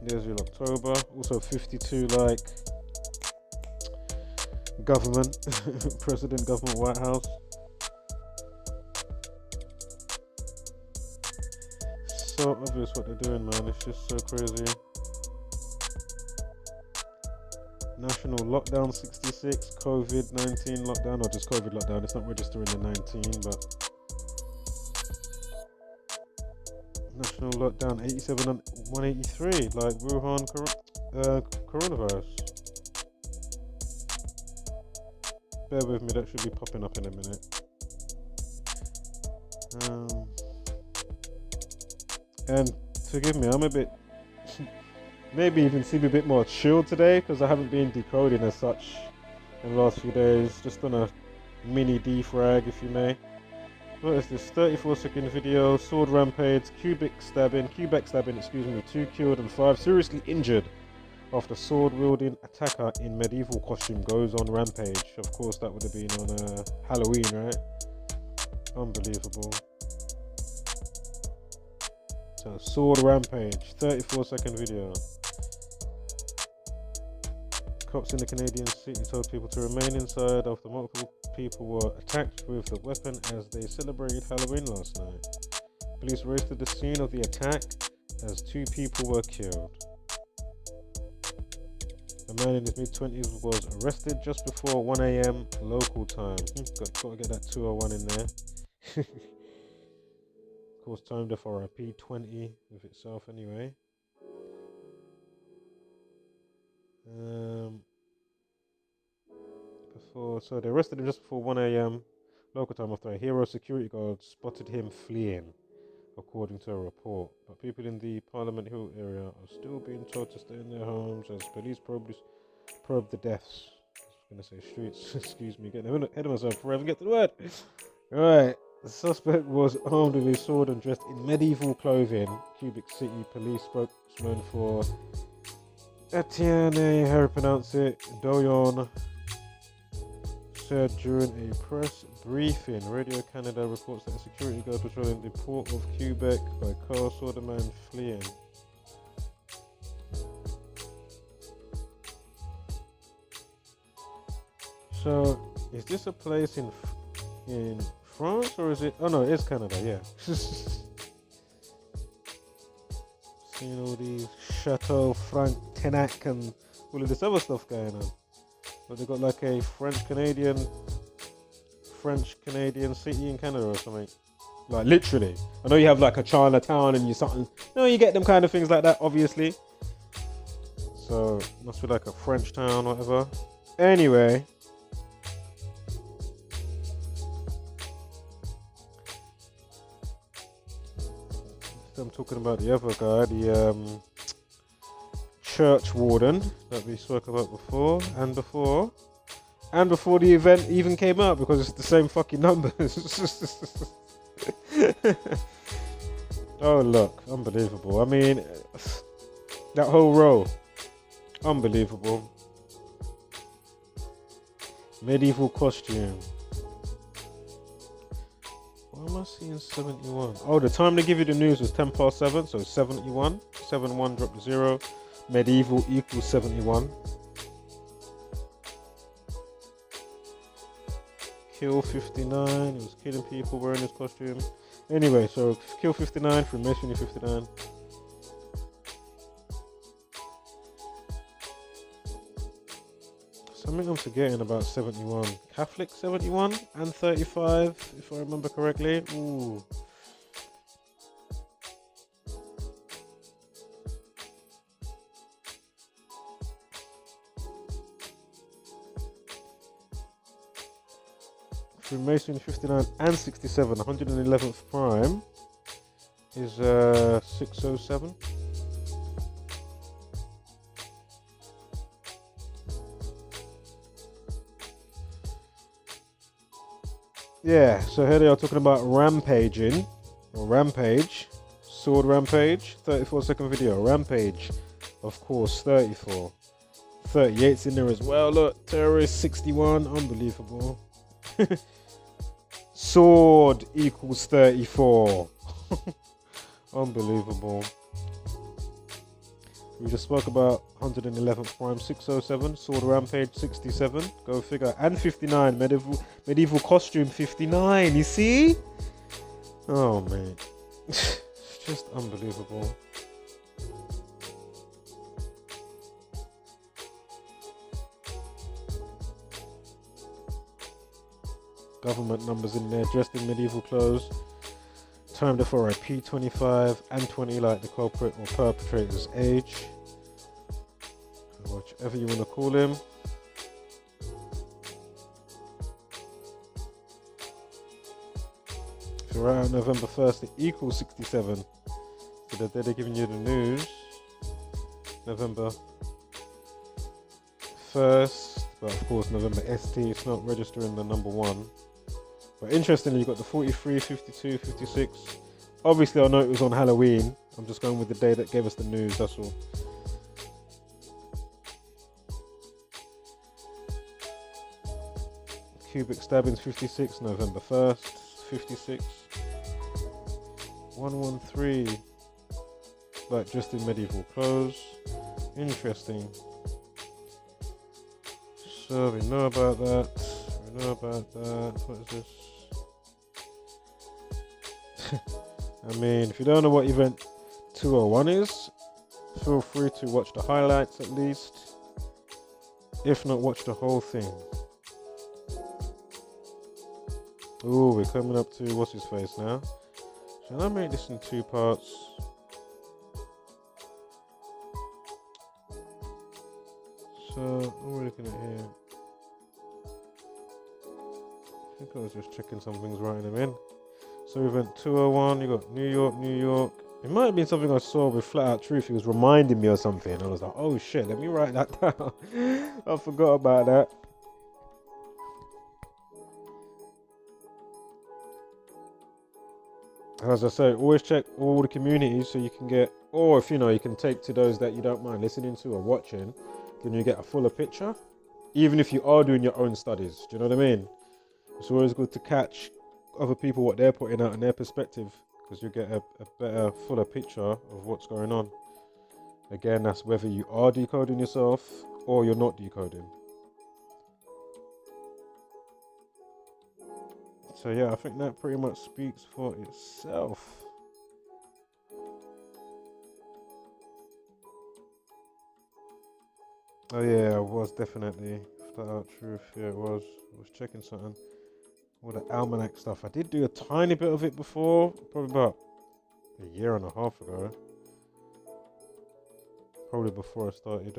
There's your October, also 52 like government, president, government, White House. So obvious what they're doing, man. It's just so crazy. National lockdown 66, COVID-19 lockdown, or just COVID lockdown. It's not registering the 19, but national lockdown 87 and 183, like Wuhan coronavirus. Bear with me, that should be popping up in a minute. And forgive me, I'm a bit, maybe even seem a bit more chilled today because I haven't been decoding as such in the last few days. Just on a mini defrag, if you may. What is this? 34-second video. Sword rampage. Quebec stabbing. 2 killed and 5 seriously injured after sword-wielding attacker in medieval costume goes on rampage. Of course, that would have been on Halloween, right? Unbelievable. So, sword rampage. 34-second video. Cops in the Canadian city told people to remain inside after multiple people were attacked with the weapon as they celebrated Halloween last night. Police raced to the scene of the attack as 2 people were killed. A man in his mid-20s was arrested just before 1 a.m. local time. Got to get that 201 in there. Of course, timed for a P20 with itself anyway. So they arrested him just before 1 a.m. local time after a hero security guard spotted him fleeing, according to a report. But people in the Parliament Hill area are still being told to stay in their homes as police probe the deaths. I was going to say streets, excuse me, getting ahead of myself before I even get to the word. Alright, the suspect was armed with his sword and dressed in medieval clothing. Quebec City police spokesman for Etienne, how to pronounce it, Doyon, said during a press briefing. Radio Canada reports that a security guard patrolling the port of Quebec by car saw the man fleeing. So, is this a place in France or is it? Oh no, it is Canada. Yeah. Seeing all these Chateau Frontenac and all of this other stuff going on. But they got like a French Canadian city in Canada or something. Like literally. I know you have like a Chinatown and you get them kind of things like that, obviously. So must be like a French town or whatever. Anyway. I'm talking about the other guy, the church warden that we spoke about before, and before the event even came out, because it's the same fucking numbers. Oh look, unbelievable. I mean, that whole row, unbelievable. Medieval costume. Why am I seeing 71? Oh, the time they give you the news was 10 past 7, so 71. 71 drop to 0. Medieval equals 71. Kill 59. He was killing people wearing his costume. Anyway, so kill 59, Freemasonry 59. Something I'm forgetting about 71. Catholic 71 and 35, if I remember correctly. Ooh. Freemason 59 and 67, 111th prime is 607. Yeah, so here they are talking about rampaging, or rampage, sword rampage, 34-second video, rampage, of course, 34, 38's in there as well, look, terrorist 61, unbelievable, sword equals 34, unbelievable. We just spoke about 111th prime 607, sword rampage 67, go figure, and 59, medieval costume 59, you see? Oh man, it's just unbelievable. Government numbers in there, dressed in medieval clothes. determined for a P25 and 20 like the culprit or perpetrator's age, whichever you want to call him. If you're out on November 1st, it equals 67. So they're giving you the news. November 1st, but of course November ST, it's not registering the number 1. But interestingly, you got the 43, 52, 56. Obviously, I know it was on Halloween. I'm just going with the day that gave us the news, that's all. Cubic Stabbings 56, November 1st, 56. 113, like just in medieval clothes. Interesting. So we know about that. We know about that. What is this? I mean, if you don't know what event 201 is, feel free to watch the highlights at least. If not, watch the whole thing. Oh, we're coming up to what's his face now. Shall I make this in 2 parts? So, what are we looking at here? I think I was just checking some things, writing them in. So event 201, you got New York, New York. It might have been something I saw with Flat Out Truth. He was reminding me of something. I was like, oh shit, let me write that down. I forgot about that. As I say, always check all the communities so you can get, or if you know, you can take to those that you don't mind listening to or watching, then you get a fuller picture, even if you are doing your own studies. Do you know what I mean? It's always good to catch other people, what they're putting out in their perspective, because you get a better, fuller picture of what's going on. Again, that's whether you are decoding yourself or you're not decoding. So yeah, I think that pretty much speaks for itself. Oh yeah, I was definitely Flat Out Truth. Yeah, it was. I was checking something. All the almanac stuff. I did do a tiny bit of it before, probably about a year and a half ago. Probably before I started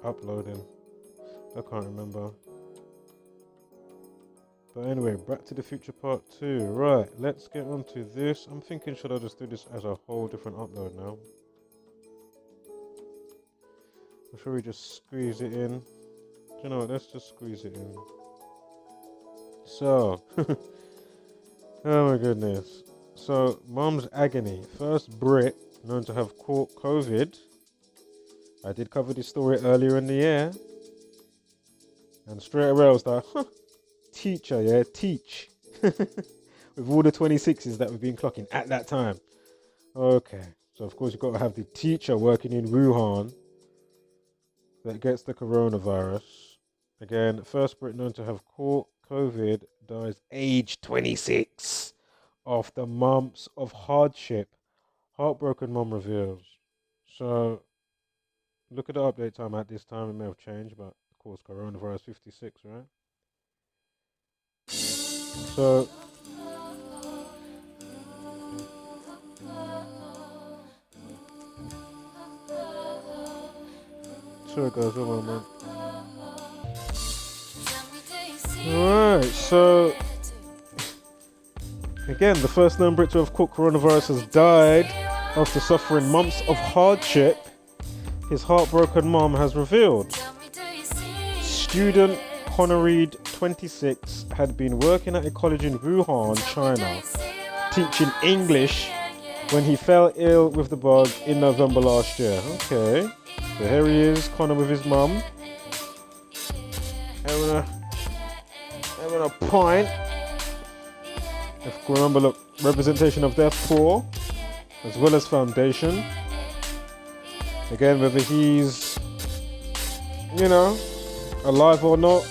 uploading. I can't remember. But anyway, Back to the Future Part 2. Right, let's get on to this. I'm thinking, should I just do this as a whole different upload now? Or should we just squeeze it in? Do you know what, let's just squeeze it in. So, oh my goodness. So, Mum's agony. First Brit known to have caught COVID. I did cover this story earlier in the year. And straight away I was like, huh. Teacher, yeah, teach. With all the 26s that we've been clocking at that time. Okay, so of course you've got to have the teacher working in Wuhan that gets the coronavirus. Again, first Brit known to have caught COVID dies age 26 after months of hardship. Heartbroken mum reveals. So, look at the update time at this time. It may have changed, but of course coronavirus 56, right? So, it goes, one moment. Alright, so again, the first known Brit to have caught coronavirus has died after suffering months of hardship. His heartbroken mom has revealed. Student Connor Reed, 26, had been working at a college in Wuhan, China, teaching English when he fell ill with the bug in November last year. Okay, so here he is, Connor with his mum, having a pint. If you remember, look, representation of death poor, as well as foundation. Again, whether he's, alive or not,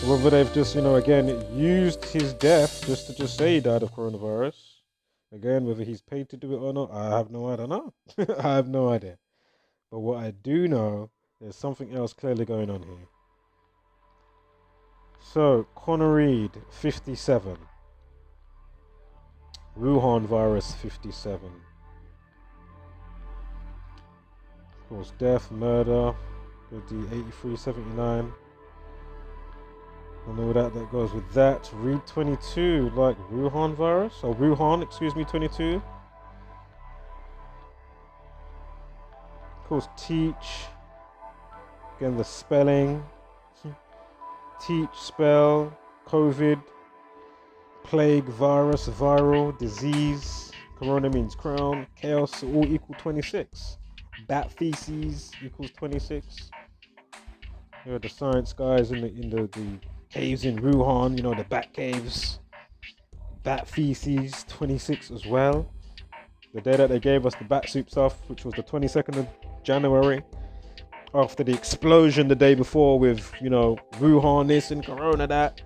whether they've just, again, used his death just to just say he died of coronavirus. Again, whether he's paid to do it or not, I have no idea. I have no idea. But what I do know, there's something else clearly going on here. So, Connor Reed, 57. Wuhan virus 57. Of course, death, murder, with the 8379. And all that goes with that. Read 22, like Wuhan virus, or Wuhan, excuse me, 22. Of course, teach. Again, the spelling. Teach, spell, COVID, plague, virus, viral, disease. Corona means crown, chaos, all equal 26. Bat feces equals 26. You know, the science guys in the caves in Wuhan, you know, the bat caves. Bat feces, 26 as well. The day that they gave us the bat soup stuff, which was the 22nd of January, after the explosion the day before with, you know, Wuhan this and Corona that.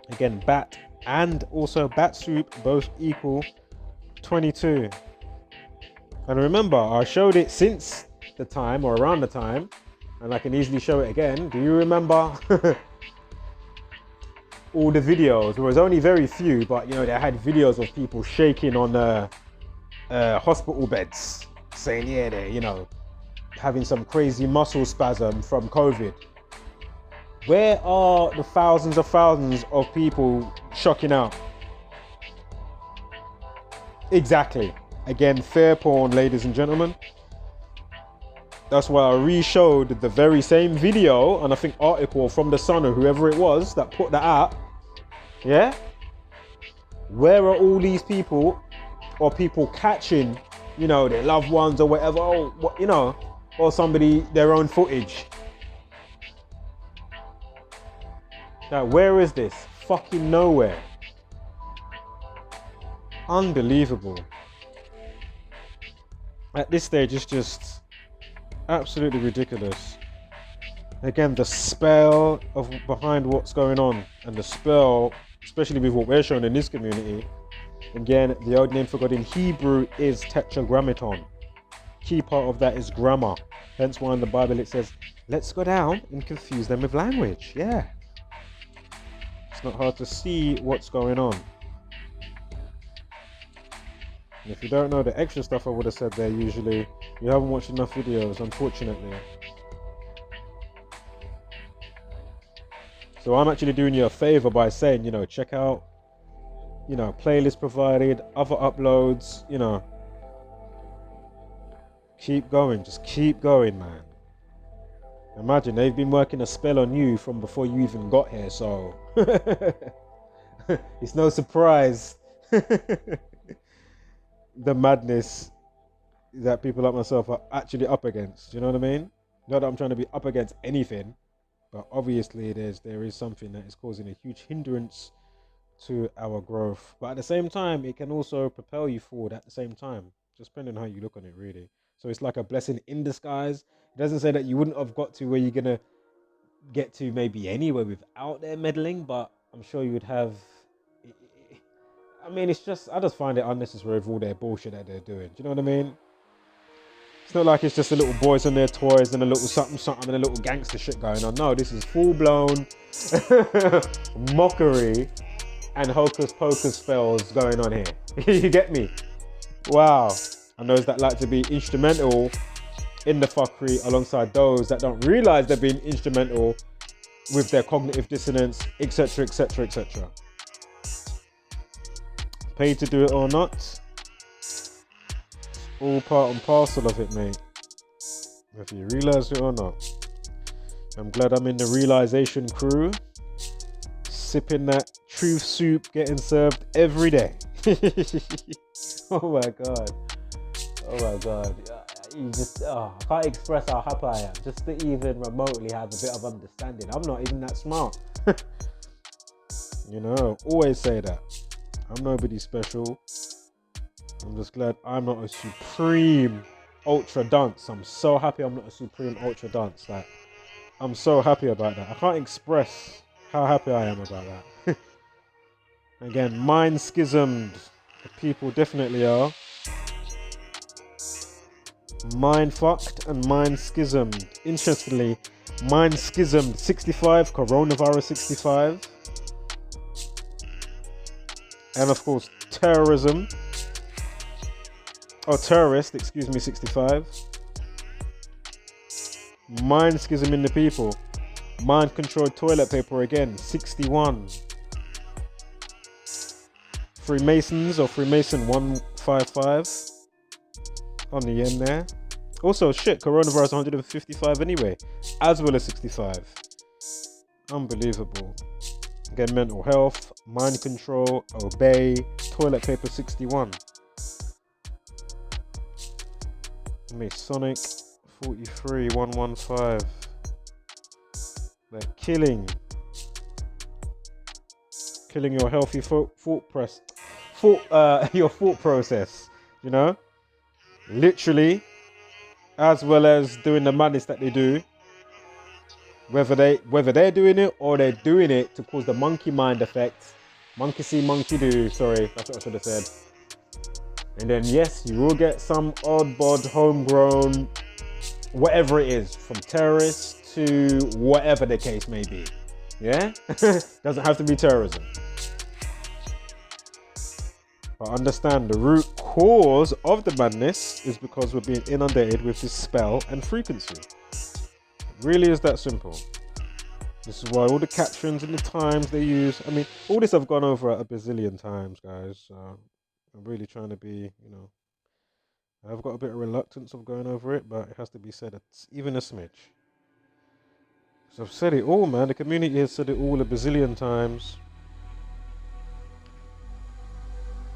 Again, bat and also bat soup both equal 22. And remember, I showed it since the time or around the time, and I can easily show it again. Do you remember all the videos? There was only very few, but you know, they had videos of people shaking on hospital beds, saying, yeah, they're, you know, having some crazy muscle spasm from COVID. Where are the thousands of people shocking out? Exactly. Again, fair porn, ladies and gentlemen. That's why I re-showed the very same video and I think article from The Sun or whoever it was that put that out. Yeah? Where are all these people, or people catching, you know, their loved ones or whatever, or what, you know, or somebody, their own footage? Now, where is this? Fucking nowhere. Unbelievable. At this stage, it's just absolutely ridiculous. Again, the spell of behind what's going on, and the spell, especially with what we're showing in this community. Again, the old name for God in Hebrew is tetragrammaton. Key part of that is grammar. Hence why in the Bible it says, let's go down and confuse them with language. Yeah. It's not hard to see what's going on. And if you don't know the extra stuff I would have said there, usually you haven't watched enough videos, unfortunately. So I'm actually doing you a favor by saying, you know, check out, you know, playlist provided, other uploads, you know. Keep going, just keep going, man. Imagine they've been working a spell on you from before you even got here, so it's no surprise the madness that people like myself are actually up against. You know what I mean? Not that I'm trying to be up against anything, but obviously there is something that is causing a huge hindrance to our growth. But at the same time, it can also propel you forward at the same time, just depending on how you look on it, really. So it's like a blessing in disguise. It doesn't say that you wouldn't have got to where you're gonna get to maybe anywhere without their meddling, but I'm sure you would have. I mean, it's just, I just find it unnecessary with all their bullshit that they're doing. Do you know what I mean? It's not like it's just the little boys and their toys and a little something and a little gangster shit going on. No, this is full-blown mockery and hocus pocus spells going on here. You get me? Wow. And those that like to be instrumental in the fuckery alongside those that don't realize they're being instrumental with their cognitive dissonance, etc., etc., etc. Paid to do it or not, it's all part and parcel of it, mate. If you realize it or not. I'm glad I'm in the realization crew, sipping that truth soup getting served every day. Oh my god. Oh my god. You just, I can't express how happy I am just to even remotely have a bit of understanding. I'm not even that smart. You know, always say that. I'm nobody special. I'm just glad I'm not a supreme ultra dunce. I'm so happy I'm not a supreme ultra dunce. Like, I'm so happy about that. I can't express how happy I am about that. Again, mind schismed. The people definitely are. Mind fucked and mind schismed. Interestingly, mind schismed 65, coronavirus 65. And of course, terrorism. Oh, terrorist, excuse me, 65. Mind schism in the people. Mind controlled toilet paper again, 61. Freemasons or Freemason 155 on the end there. Also, shit, coronavirus 155 anyway, as well as 65. Unbelievable. Again, mental health, mind control, obey, toilet paper 61. Masonic 43 115. They're killing your healthy your thought process, you know, literally, as well as doing the madness that they do. Whether they're doing it or they're doing it to cause the monkey mind effect, monkey see, monkey do. Sorry, that's what I should have said. And then yes, you will get some odd bod, homegrown, whatever it is, from terrorists to whatever the case may be. Yeah, doesn't have to be terrorism. But understand the root cause of the madness is because we're being inundated with this spell and frequency. It really is that simple. This is why all the captions and the times they use, I mean, all this I've gone over a bazillion times, guys. So I'm really trying to be, you know, I've got a bit of reluctance of going over it, but it has to be said, even a smidge. So I've said it all, man. The community has said it all a bazillion times.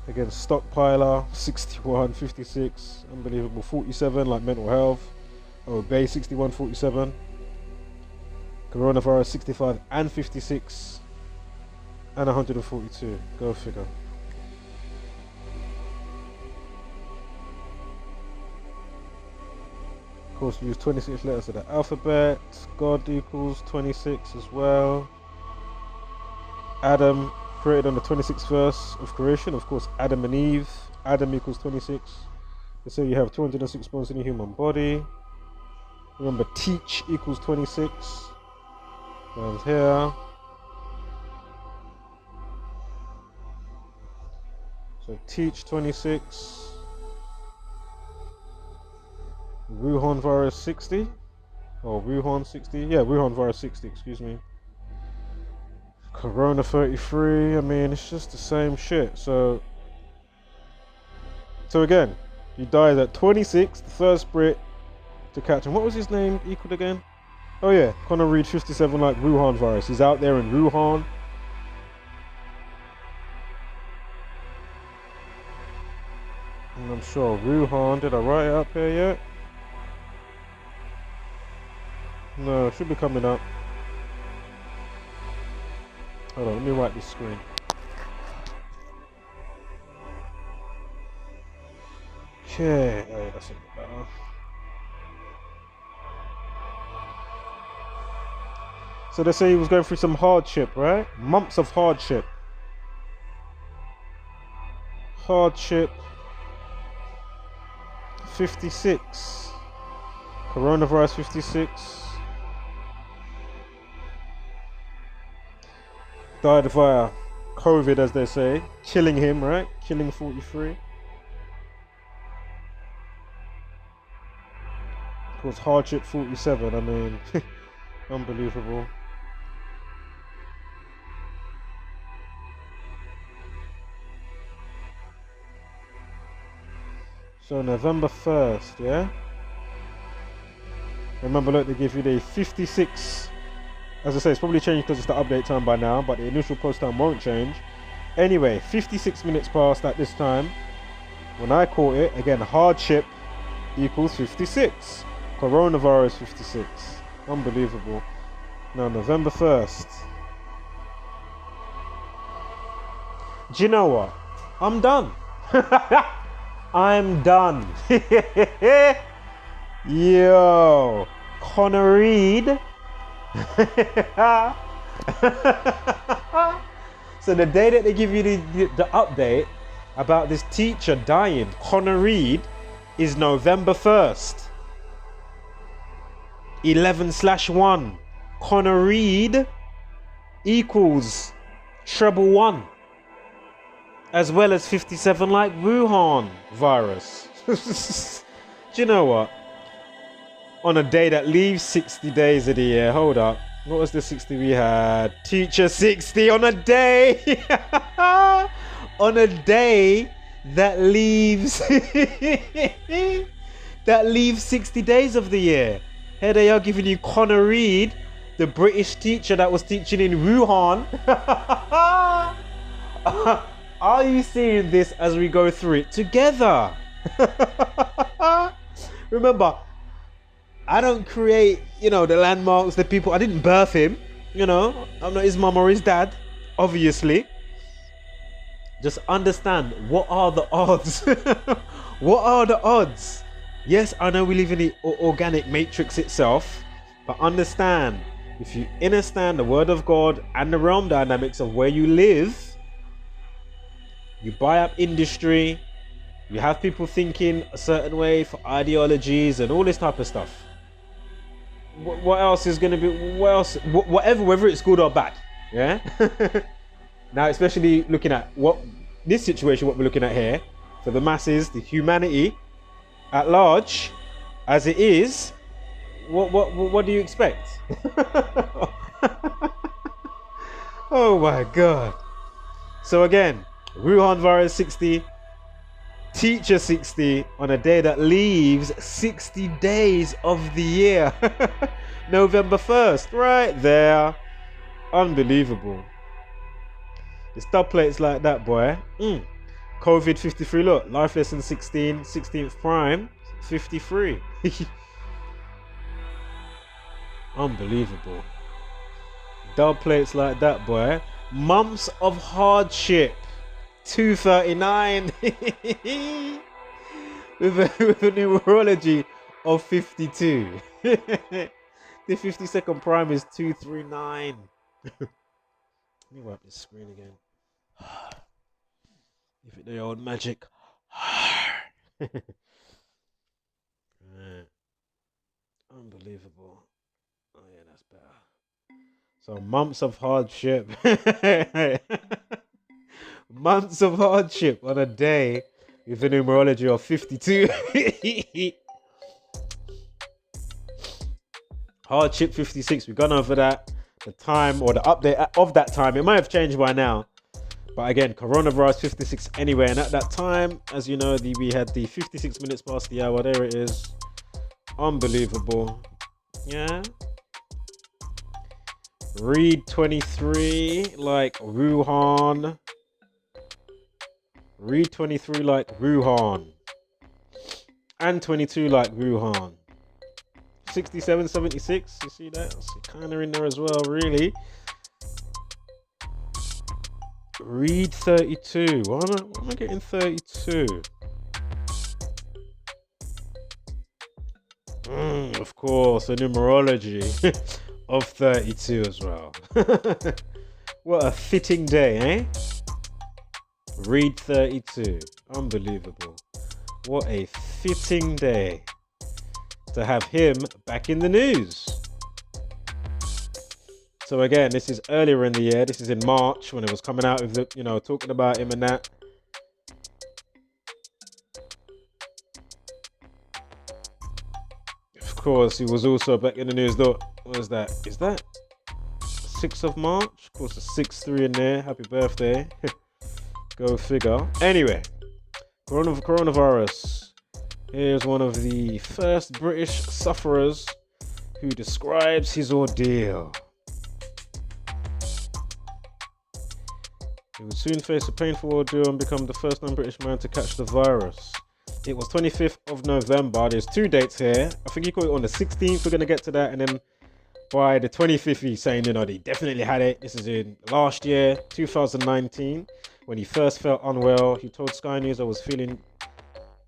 Again, stockpiler, 61, 56, unbelievable. 47, like mental health. Obey, 61, 47. Coronavirus, 65 and 56. And 142. Go figure. Of course, use 26 letters of the alphabet. God equals 26 as well. Adam created on the 26th verse of creation. Of course, Adam and Eve. Adam equals 26. So you have 206 bones in the human body. Remember, teach equals 26. Down here. So teach 26. Wuhan virus 60. Or Wuhan 60. Yeah, Wuhan virus 60, excuse me. Corona 33. I mean, it's just the same shit. So again, he died at 26, the first Brit to catch him. What was his name equaled again? Oh yeah, Connor Reed 57, like Wuhan virus. He's out there in Wuhan. And I'm sure Wuhan, did I write it up here yet? No, it should be coming up. Hold on, let me wipe this screen. Okay, oh yeah, that's a bit better. So they say he was going through some hardship, right? Months of hardship. Hardship 56. Coronavirus 56. Died via COVID, as they say. Killing him, right? Killing 43. Of course, hardship 47. I mean, unbelievable. So November 1st, yeah? Remember, look, they give you the 56. As I say, it's probably changed because it's the update time by now, but the initial post time won't change. Anyway, 56 minutes past at this time. When I caught it, again, hardship equals 56. Coronavirus 56. Unbelievable. Now, November 1st. Do you know what? I'm done. I'm done. Yo, Connor Reed. So the day that they give you the update about this teacher dying, Connor Reed, is November 1st. 11/1. Connor Reed equals treble 1. as well as 57 like Wuhan virus. Do you know what? On a day that leaves 60 days of the year, hold up. What was the 60 we had? Teacher 60 on a day. On a day that leaves that leaves 60 days of the year. Here they are giving you Connor Reed, the British teacher that was teaching in Wuhan. Are you seeing this as we go through it together? Remember, I don't create, the landmarks, the people. I didn't birth him, I'm not his mum or his dad, obviously. Just understand, what are the odds? What are the odds? Yes, I know we live in the organic matrix itself, but understand, if you understand the word of God and the realm dynamics of where you live, you buy up industry, you have people thinking a certain way for ideologies and all this type of stuff. What else is going to be, whatever, whether it's good or bad, yeah? Now, especially looking at this situation, what we're looking at here, for the masses, the humanity at large, as it is, what do you expect? Oh my God. So again, Wuhan virus 60, teacher 60 on a day that leaves 60 days of the year. November 1st, right there. Unbelievable. It's dub plates like that, boy. COVID 53, look, life lesson 16, 16th prime, 53. Unbelievable. Dub plates like that, boy. Months of hardship, 239. with a numerology of 52. The 52nd prime is 239. Let me wipe this screen again. If it the old magic. Right. Unbelievable. Oh yeah, that's better. So months of hardship. Months of hardship on a day with a numerology of 52. Hardship 56. We've gone over that. The time or the update of that time. It might have changed by now. But again, coronavirus 56 anyway. And at that time, as you know, we had the 56 minutes past the hour. There it is. Unbelievable. Yeah. Read 23 like Wuhan. Read 23 like Wuhan. And 22 like Wuhan. 67, 76. You see that? It's kind of in there as well, really. Read 32. Why am I getting 32? Of course, a numerology of 32 as well. What a fitting day, eh? Read 32. Unbelievable. What a fitting day to have him back in the news. So again, this is earlier in the year. This is in March when it was coming out with the, talking about him and that. Of course, he was also back in the news though. What is that? Is that 6th of March? Of course, the 6-3 in there. Happy birthday. Go figure. Anyway, coronavirus. Here's one of the first British sufferers who describes his ordeal. He would soon face a painful ordeal and become the first non-British man to catch the virus. It was 25th of November. There's 2 dates here. I think he caught it on the 16th. We're going to get to that. And then by the 25th, he's saying, they definitely had it. This is in last year, 2019, when he first felt unwell. He told Sky News, I was feeling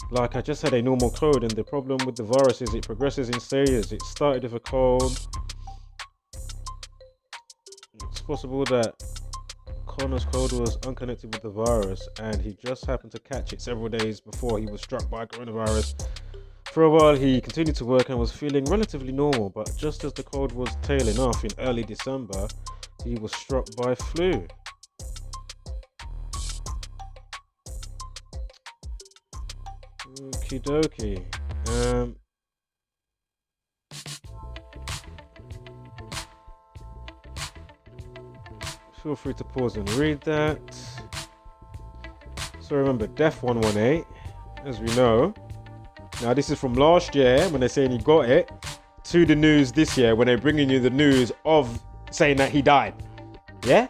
like I just had a normal cold, and the problem with the virus is it progresses in stages. It started with a cold. It's possible that Connor's cold was unconnected with the virus, and he just happened to catch it several days before he was struck by coronavirus. For a while, he continued to work and was feeling relatively normal, but just as the cold was tailing off in early December, he was struck by flu. Okie dokie. Feel free to pause and read that. So remember, Death 118, as we know. Now this is from last year when they're saying he got it, to the news this year when they're bringing you the news of saying that he died. Yeah?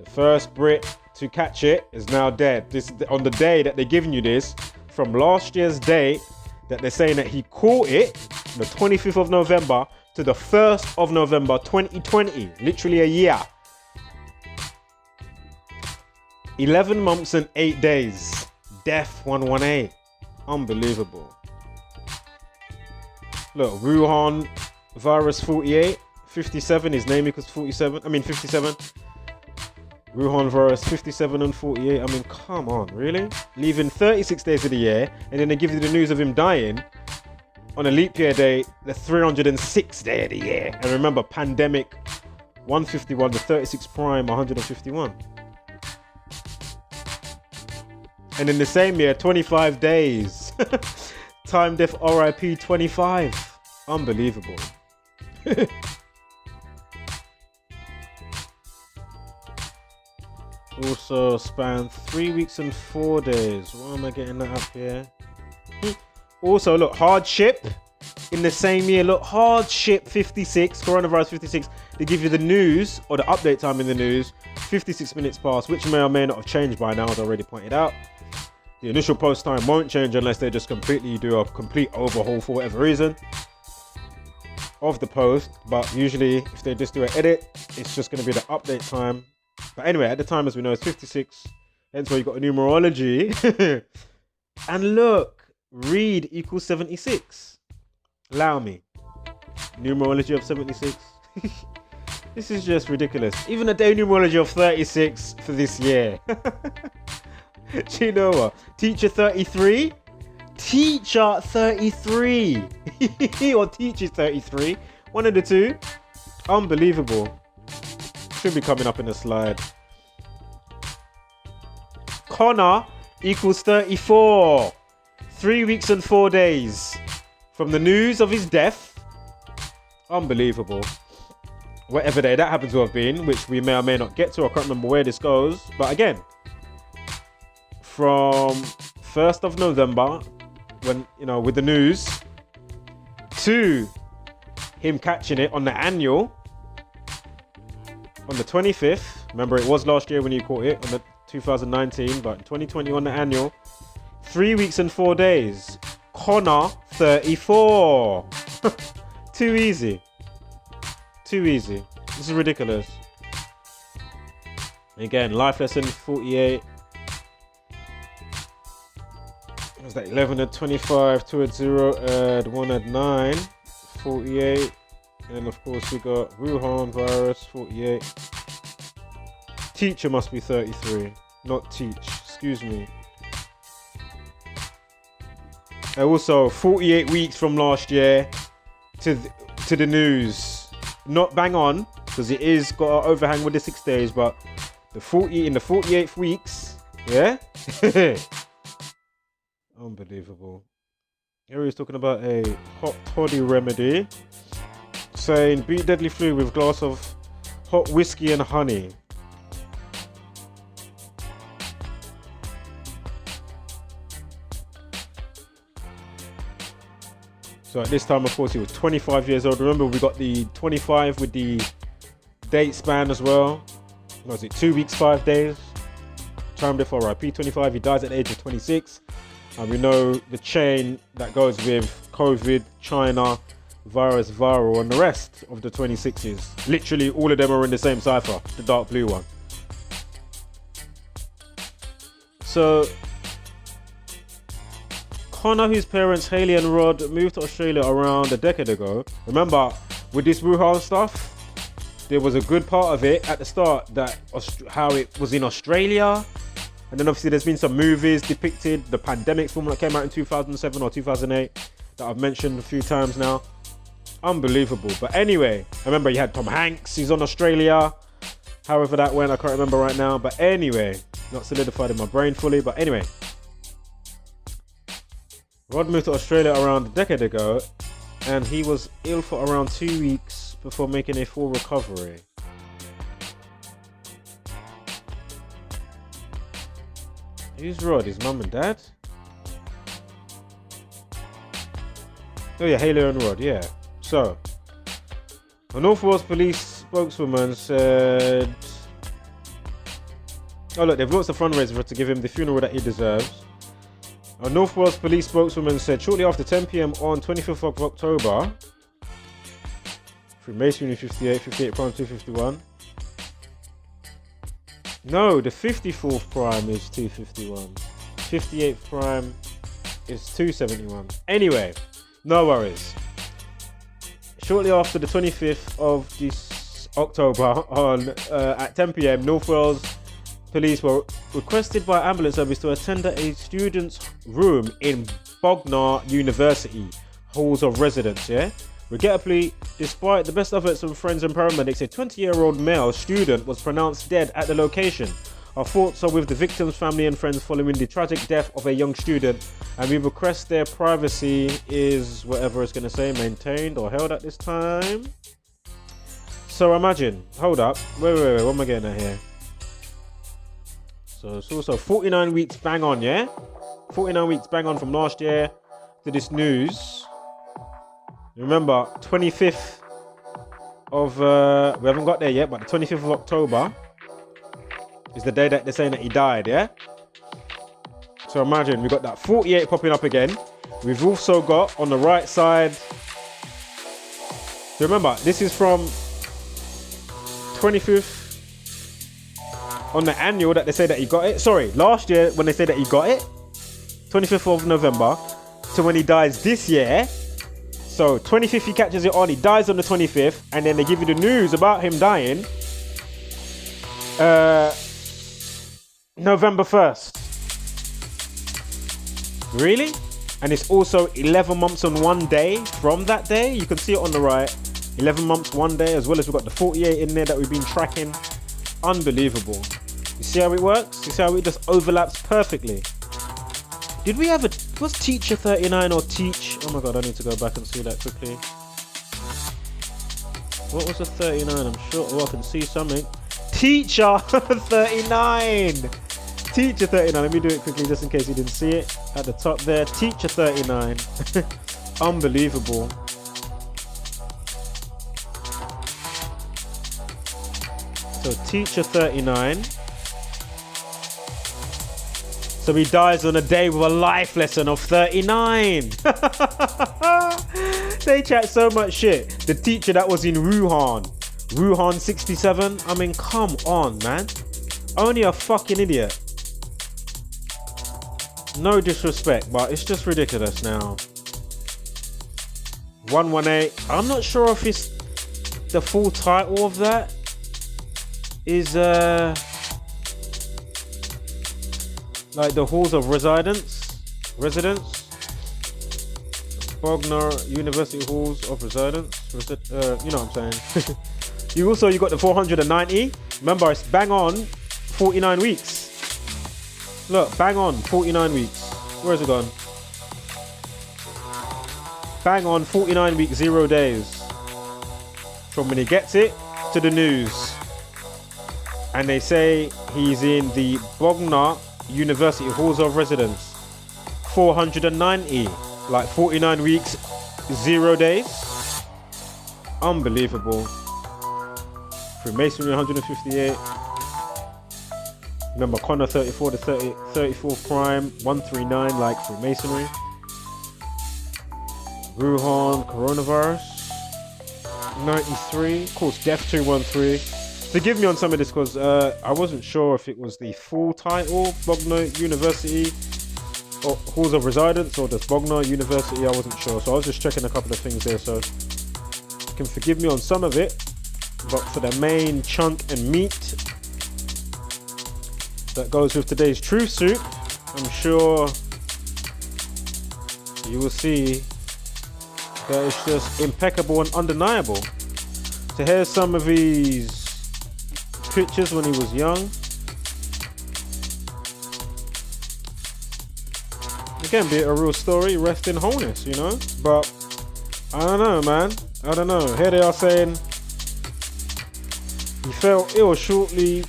The first Brit to catch it is now dead. This is on the day that they're giving you this, from last year's date that they're saying that he caught it, the 25th of November to the 1st of November 2020. Literally a year. 11 months and 8 days. Death 118. Unbelievable. Look, Wuhan virus 48, 57. His name equals 47. 57. Wuhan virus 57 and 48. I mean, come on, really? Leaving 36 days of the year, and then they give you the news of him dying on a leap year day, the 306th day of the year. And remember, pandemic 151, the 36 prime 151. And in the same year, 25 days. Time death RIP 25. Unbelievable. Also spanned 3 weeks and 4 days. Why am I getting that up here? Also, look, hardship in the same year. Look, hardship 56, coronavirus 56. They give you the news or the update time in the news. 56 minutes past, which may or may not have changed by now, as I already pointed out. The initial post time won't change unless they just completely do a complete overhaul for whatever reason of the post. But usually, if they just do an edit, it's just going to be the update time. But anyway, at the time, as we know, it's 56. Hence why you got a numerology. And look, read equals 76. Allow me. Numerology of 76. This is just ridiculous. Even a day numerology of 36 for this year. Do you know what? Teacher 33? Teacher 33. Or teacher 33. One of the two. Unbelievable. Should be coming up in the slide. Connor equals 34. 3 weeks and 4 days from the news of his death. Unbelievable. Whatever day that happens to have been, which we may or may not get to. I can't remember where this goes. But again, from 1st of November, when, you know, with the news, to him catching it on the annual, on the 25th. Remember, it was last year when you caught it, on the 2019, but 2020 on the annual. 3 weeks and 4 days. Connor 34. Too easy. Too easy. This is ridiculous. Again, life lesson 48. What was that? 11 at 25, 2 at 0, at 1 at 9, 48. And of course we got Wuhan virus 48. Teacher must be 33, not teach. Excuse me. And also 48 weeks from last year to the news. Not bang on, because it is got an overhang with the 6 days, but the 48th weeks, yeah. Unbelievable. Here he's talking about a hot toddy remedy, saying beat deadly flu with glass of hot whiskey and honey. So at this time, of course, he was 25 years old. Remember, we got the 25 with the date span as well. What was it, 2 weeks, 5 days? Time before RIP 25. He dies at the age of 26. And we know the chain that goes with COVID, China, virus, viral, and the rest of the 26s. Literally, all of them are in the same cipher, the dark blue one. So Connor, whose parents Haley and Rod moved to Australia around a decade ago. Remember, with this Wuhan stuff, there was a good part of it at the start that how it was in Australia. And then obviously there's been some movies depicted, the pandemic film that came out in 2007 or 2008 that I've mentioned a few times now. Unbelievable. But anyway, I remember you had Tom Hanks, he's on Australia. However that went, I can't remember right now. But anyway, not solidified in my brain fully. But anyway, Rod moved to Australia around a decade ago, and he was ill for around 2 weeks before making a full recovery. Who's Rod? His mum and dad? Oh yeah, Haley and Rod, yeah. So, a North Wales police spokeswoman said... Oh look, they've launched a fundraiser to give him the funeral that he deserves. A North Wales police spokeswoman said shortly after 10 p.m. on 25th of October, Freemasonry 58, 58 prime 251. No, the 54th prime is 251. 58th prime is 271. Anyway, no worries. Shortly after the 25th of this October on at 10 p.m, North Wales police were requested by ambulance service to attend a student's room in Bognor University halls of residence. Regrettably, despite the best efforts of friends and paramedics, a 20-year-old male student was pronounced dead at the location. Our thoughts are with the victim's family and friends following the tragic death of a young student, and we request their privacy is, whatever it's going to say, maintained or held at this time. So imagine, hold up, wait, what am I getting at here? So it's also 49 weeks bang on, 49 weeks bang on from last year to this news. Remember, 25th of, we haven't got there yet, but the 25th of October is the day that they're saying that he died, So imagine, we got that 48 popping up again. We've also got on the right side, remember, this is from 25th on the annual that they say that he got it. Sorry, last year when they say that he got it, 25th of November, to when he dies this year. So 25th he catches it on, he dies on the 25th, and then they give you the news about him dying November 1st. Really? And it's also 11 months and 1 day from that day. You can see it on the right. 11 months, 1 day, as well as we've got the 48 in there that we've been tracking. Unbelievable. You see how it works? You see how it just overlaps perfectly? Did we have was teacher 39 or teach? Oh my god, I need to go back and see that quickly. What was the 39? I'm sure, I can see something. Teacher 39! Teacher 39, let me do it quickly just in case you didn't see it. At the top there, teacher 39. Unbelievable. So teacher 39. So he dies on a day with a life lesson of 39. They chat so much shit. The teacher that was in Wuhan 67. I mean, come on, man. Only a fucking idiot. No disrespect, but it's just ridiculous now. 118. I'm not sure if it's the full title of that is like the halls of residence. Bognor University halls of residence. You know what I'm saying. you got the 490. Remember, it's bang on 49 weeks. Look, bang on 49 weeks. Where's it gone? Bang on 49 weeks, 0 days. From when he gets it to the news. And they say he's in the Bognor University halls of residence. 490. Like 49 weeks, 0 days. Unbelievable. Freemasonry 158. Remember Connor 34 to 34th prime 139 like Freemasonry. Wuhan coronavirus 93. Of course, Death 213. Forgive me on some of this because I wasn't sure if it was the full title, Bognor University or halls of residence, or just Bognor University. I wasn't sure, so I was just checking a couple of things there. So you can forgive me on some of it, but for the main chunk and meat that goes with today's truth soup, I'm sure you will see that it's just impeccable and undeniable. So here's some of these pictures when he was young. again, be it a real story, rest in wholeness, you know. But I don't know, man. I don't know. Here they are saying he fell ill shortly.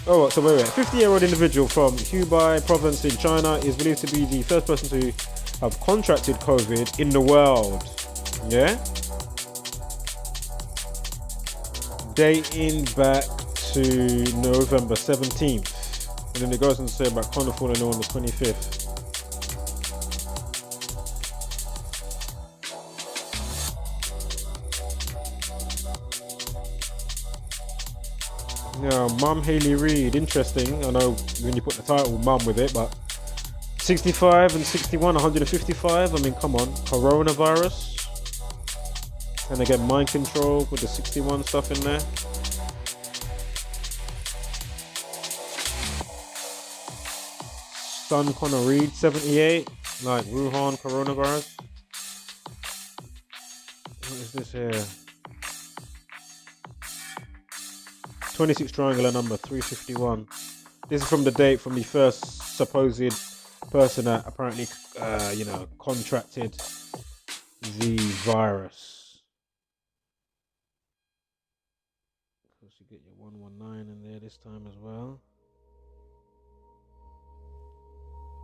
Oh, so wait. 50-year-old individual from Hubei province in China is believed to be the first person to have contracted COVID in the world. Yeah? Dating back to November 17th. And then it goes on to say about Connor falling ill on the 25th. Yeah, Mum Hayley Reid, interesting. I know when you put the title Mum with it, but 65 and 61, 155. I mean, come on, coronavirus. And again, mind control with the 61 stuff in there. Son Connor Reid, 78, like Wuhan coronavirus. What is this here? 26 triangular number 351. This is from the date from the first supposed person that apparently, contracted the virus. Of course, you get your 119 in there this time as well.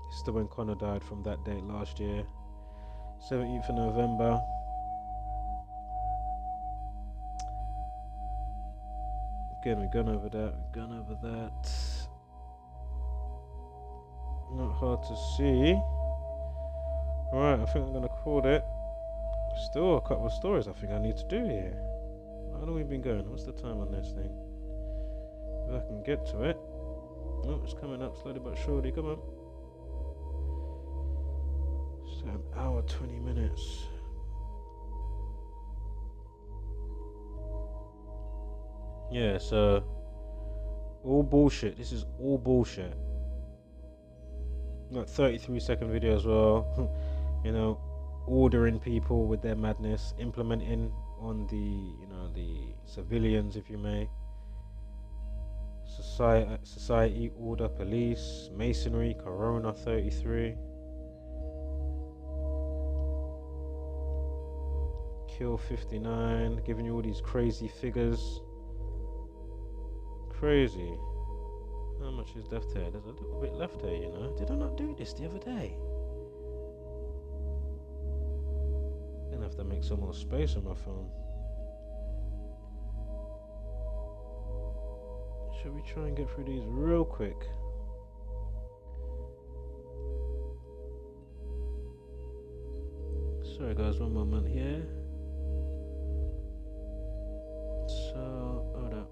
This is the when Connor died from that date last year, 17th of November. Again, we've gone over that. Not hard to see. Alright, I think I'm going to call it. Still a couple of stories I think I need to do here. How long have we been going? What's the time on this thing? If I can get to it. Oh, it's coming up slowly but surely. Come on. It's an hour, 20 minutes. Yeah, so all bullshit. This is all bullshit. Like 33-second video as well. Ordering people with their madness, implementing on the civilians, if you may. Society order, police, masonry, Corona 33. Kill 59, giving you all these crazy figures. Crazy. How much is left here? There's a little bit left here, you know. Did I not do this the other day? Gonna have to make some more space on my phone. Should we try and get through these real quick? Sorry guys, one moment here. So, hold up.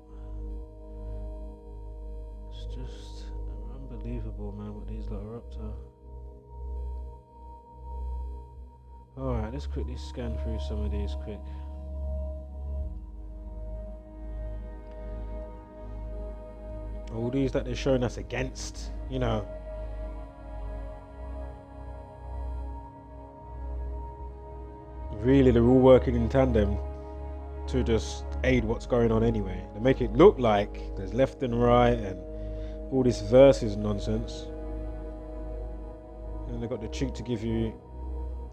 It's just unbelievable, man, what these lot are up to. Alright, let's quickly scan through some of these quick. All these that they're showing us against, you know. Really, they're all working in tandem to just aid what's going on anyway. They make it look like there's left and right and all this versus nonsense. And they've got the cheek to give you...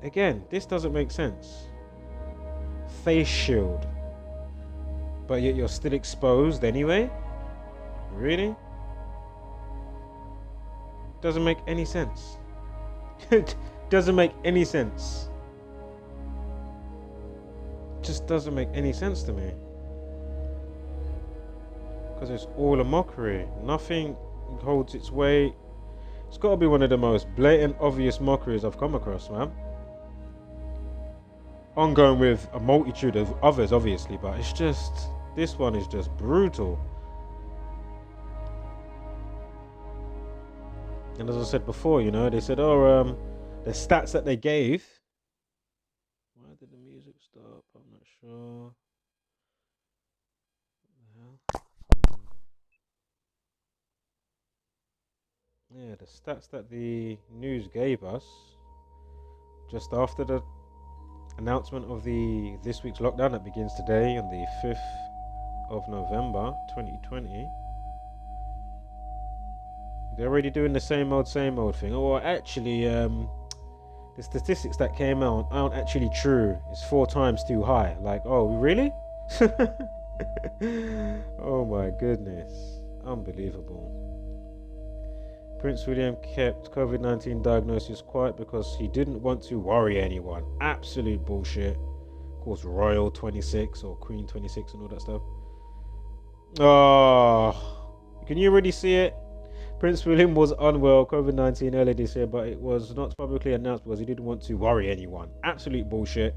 Again, this doesn't make sense. Face shield. But yet you're still exposed anyway? Really? Doesn't make any sense. It doesn't make any sense. Just doesn't make any sense to me. Because it's all a mockery. Nothing holds its weight. It's got to be one of the most blatant, obvious mockeries I've come across, man. Ongoing with a multitude of others, obviously, but it's just... This one is just brutal. And as I said before, you know, they said, oh, the stats that they gave. Why did the music stop? I'm not sure. Yeah, the stats that the news gave us just after the announcement of this week's lockdown that begins today on the 5th of November 2020. They're already doing the same old thing. Oh, actually, the statistics that came out aren't actually true. It's 4 times too high. Like, oh, really? Oh my goodness. Unbelievable. Prince William kept COVID-19 diagnosis quiet because he didn't want to worry anyone. Absolute bullshit. Of course, Royal 26 or Queen 26 and all that stuff. Oh, can you already see it? Prince William was unwell, COVID-19 earlier this year, but it was not publicly announced because he didn't want to worry anyone. Absolute bullshit.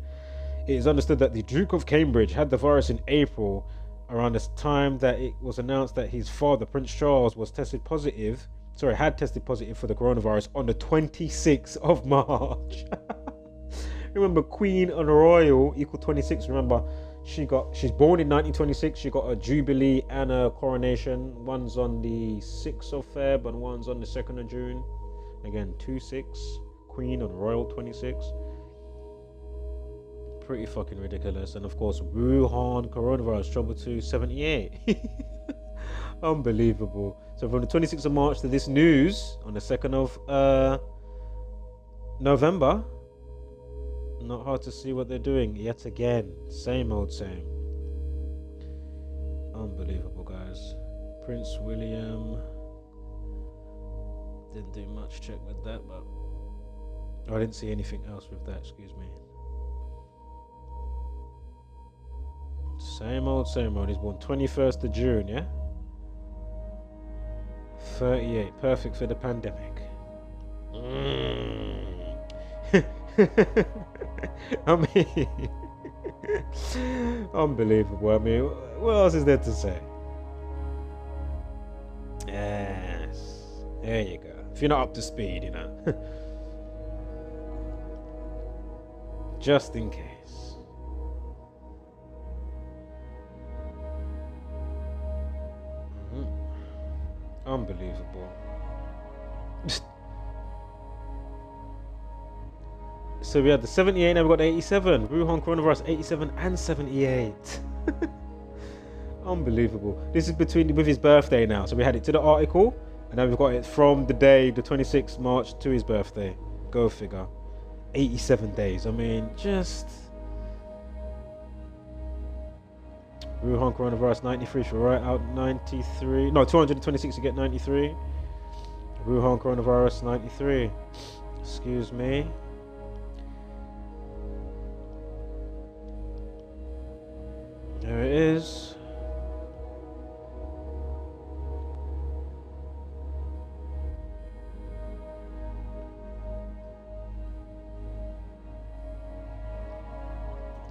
It is understood that the Duke of Cambridge had the virus in April, around the time that it was announced that his father, Prince Charles, had tested positive for the coronavirus on the 26th of March. Remember, Queen and Royal equal 26. Remember, she's born in 1926. She got a Jubilee and a coronation. One's on the 6th of Feb and one's on the 2nd of June. Again, 26, Queen and Royal 26. Pretty fucking ridiculous. And of course, Wuhan coronavirus trouble 278. Unbelievable. So from the 26th of March to this news on the 2nd of November, not hard to see what they're doing yet again. Same old same. Unbelievable, guys. Prince William didn't do much check with that, but I didn't see anything else with that, excuse me. Same old. He's born 21st of June, yeah? 38, perfect for the pandemic. I mean, unbelievable. I mean, what else is there to say? Yes, there you go. If you're not up to speed, you know. Just in case. Unbelievable. So we had the 78, now we got the 87. Wuhan coronavirus 87 and 78. Unbelievable. This is with his birthday now. So we had it to the article, and then we've got it from the day, the 26th March, to his birthday. Go figure. 87 days. I mean, just... Wuhan coronavirus 93, should write out 93. No, 226 to get 93. Wuhan coronavirus 93. Excuse me. There it is.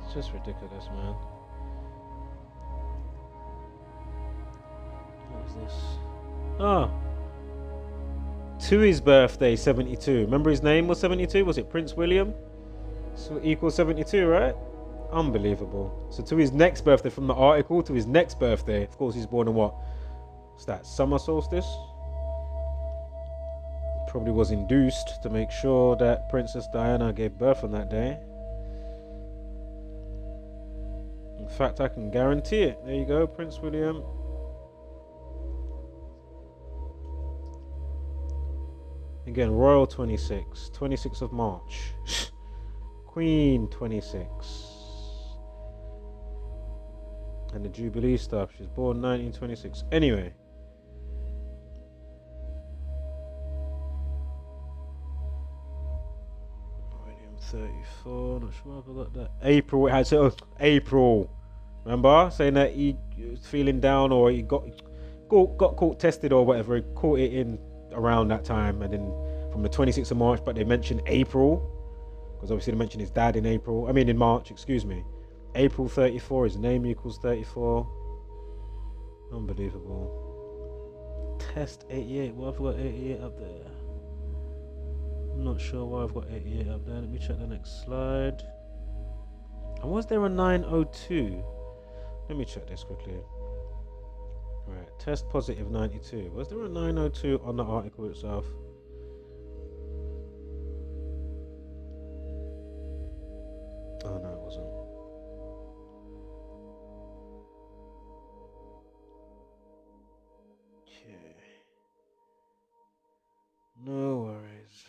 It's just ridiculous, man. What is this? Oh. To his birthday, 72. Remember his name was 72? Was it Prince William? So equals 72, right? Unbelievable. So to his next birthday, from the article to his next birthday, of course he's born in what? What's that, summer solstice? Probably was induced to make sure that Princess Diana gave birth on that day. In fact, I can guarantee it. There you go, Prince William. Again, Royal 26, 26th of March. Queen 26. And the Jubilee stuff. She's born 1926. Anyway. William 34. Not sure if I got that. April. It had April. Remember saying that he was feeling down, or he got caught tested or whatever. He caught it in around that time, and then from the 26th of March. But they mentioned April because obviously they mentioned his dad in April. I mean in March. Excuse me. April 34, his name equals 34. Unbelievable. Test 88. Why have I got 88 up there? I'm not sure why I've got 88 up there. Let me check the next slide. And was there a 902? Let me check this quickly. Right, test positive 92. Was there a 902 on the article itself? Oh no, it wasn't. No worries.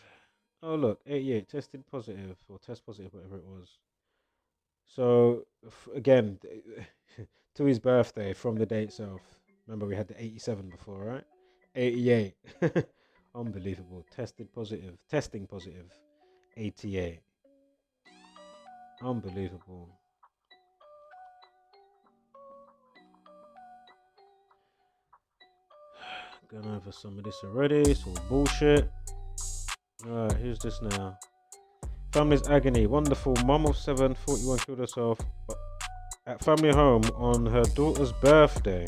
Oh look. 88 tested positive or test positive, whatever it was. So again, to his birthday from the day itself. Remember, we had the 87 before, right? 88. Unbelievable. Testing positive. 88. Unbelievable. Gone over some of this already. It's all bullshit. Alright, here's this now. Family's agony. Wonderful. Mum of 7, 41, killed herself at family home on her daughter's birthday.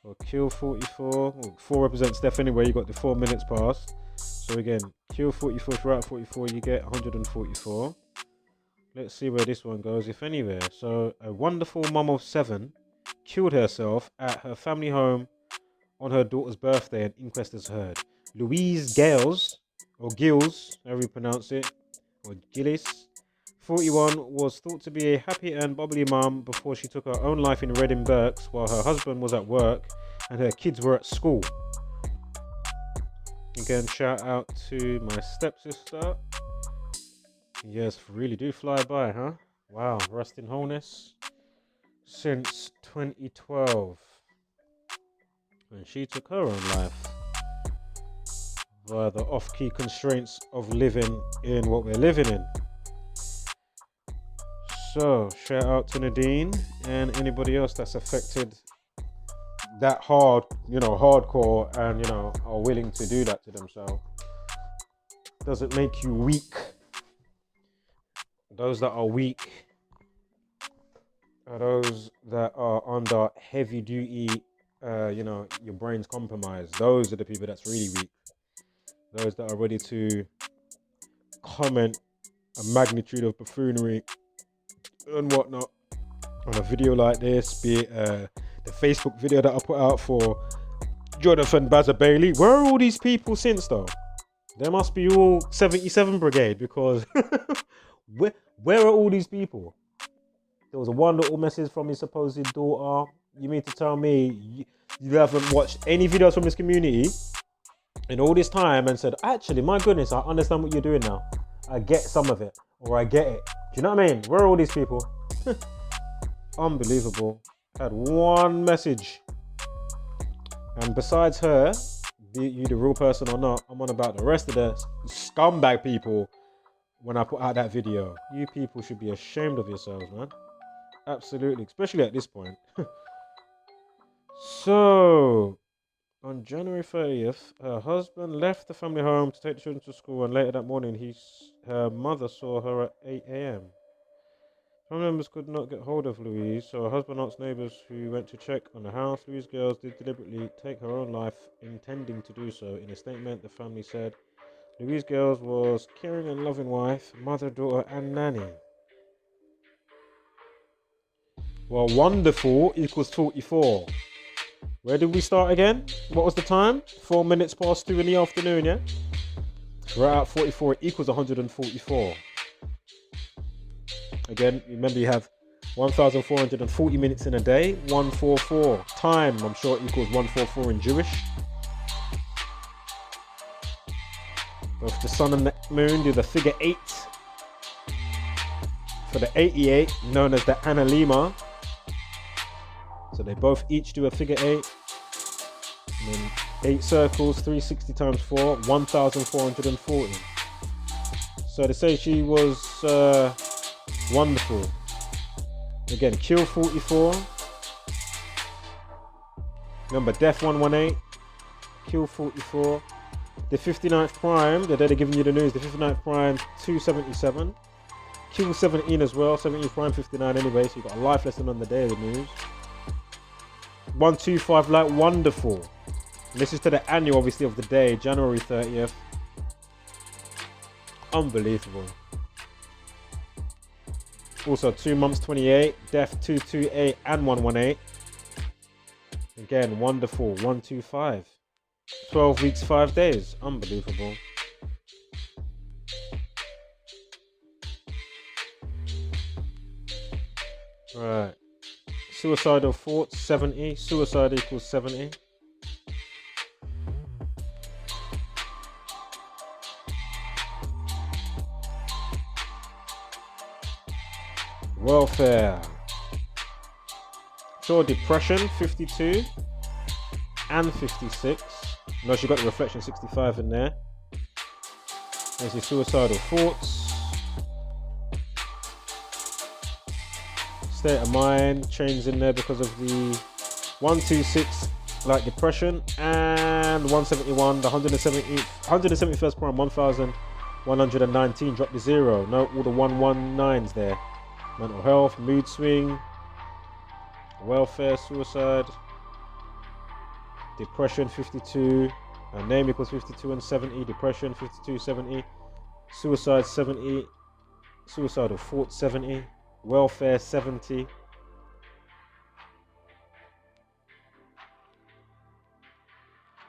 Or kill 44. Well, 4 represents death anyway. You got the 4 minutes past. So again, kill 44. If you're at 44, you get 144. Let's see where this one goes, if anywhere. So a wonderful mum of 7 killed herself at her family home on her daughter's birthday, and inquest is heard. Louise Gales, or Gills, however you pronounce it, or Gillis, 41, was thought to be a happy and bubbly mum before she took her own life in Reading Berks while her husband was at work and her kids were at school. Again, shout out to my stepsister. Yes, really do fly by, huh? Wow, rest in wholeness since 2012. And she took her own life via the off-key constraints of living in what we're living in. So, shout out to Nadine and anybody else that's affected that hard, hardcore, and, are willing to do that to themselves. Doesn't make you weak. Those that are weak are those that are under heavy duty, your brain's compromised. Those are the people that's really weak. Those that are ready to comment a magnitude of buffoonery and whatnot on a video like this, be it the Facebook video that I put out for Jonathan Bazza Bailey. Where are all these people since though? There must be all 77 Brigade, because where are all these people? There was one little message from his supposed daughter. You mean to tell me you haven't watched any videos from this community in all this time and said, actually, my goodness, I understand what you're doing now. I get some of it, or I get it. Do you know what I mean? Where are all these people? Unbelievable. Had one message. And besides her, be you the real person or not, I'm on about the rest of the scumbag people when I put out that video. You people should be ashamed of yourselves, man. Absolutely, especially at this point. So, on January 30th, her husband left the family home to take the children to school, and later that morning, her mother saw her at 8 a.m. Family members could not get hold of Louise, so her husband asked neighbours who went to check on the house. Louise Girls did deliberately take her own life, intending to do so. In a statement, the family said Louise Girls was a caring and loving wife, mother, daughter, and nanny. Well, wonderful equals 44. Where did we start again? What was the time? 4 minutes past 2 in the afternoon, yeah? We're at 44 equals 144. Again, remember you have 1,440 minutes in a day, 144. Time, I'm sure, equals 144 in Jewish. Both the sun and the moon do the figure 8. For the 88, known as the Analema. So they both each do a figure 8. And then 8 circles, 360 times 4, 1,440. So they say she was wonderful. Again, kill 44. Remember, death 118. Kill 44. The 59th prime, the day they're giving you the news, the 59th prime, 277. Kill 17 as well, 17 prime, 59 anyway, so you've got a life lesson on the day of the news. 125 like wonderful. And this is to the annual, obviously, of the day, January 30th. Unbelievable. Also, 2 months 28, death 228 and 118. Again, wonderful, 125. 12 weeks, 5 days. Unbelievable. Right. Suicidal thoughts, 70. Suicide equals 70. Welfare. Sure, depression 52 and 56. No, she got the reflection 65 in there. There's your suicidal thoughts. State of mind, change in there because of the 126 like depression, and 171, the 171st prime, 1119 dropped to 0. No, all the 119s there. Mental health, mood swing, welfare, suicide, depression 52, name equals 52 and 70, depression 52, 70, suicide 70, suicidal thoughts 70, welfare 70.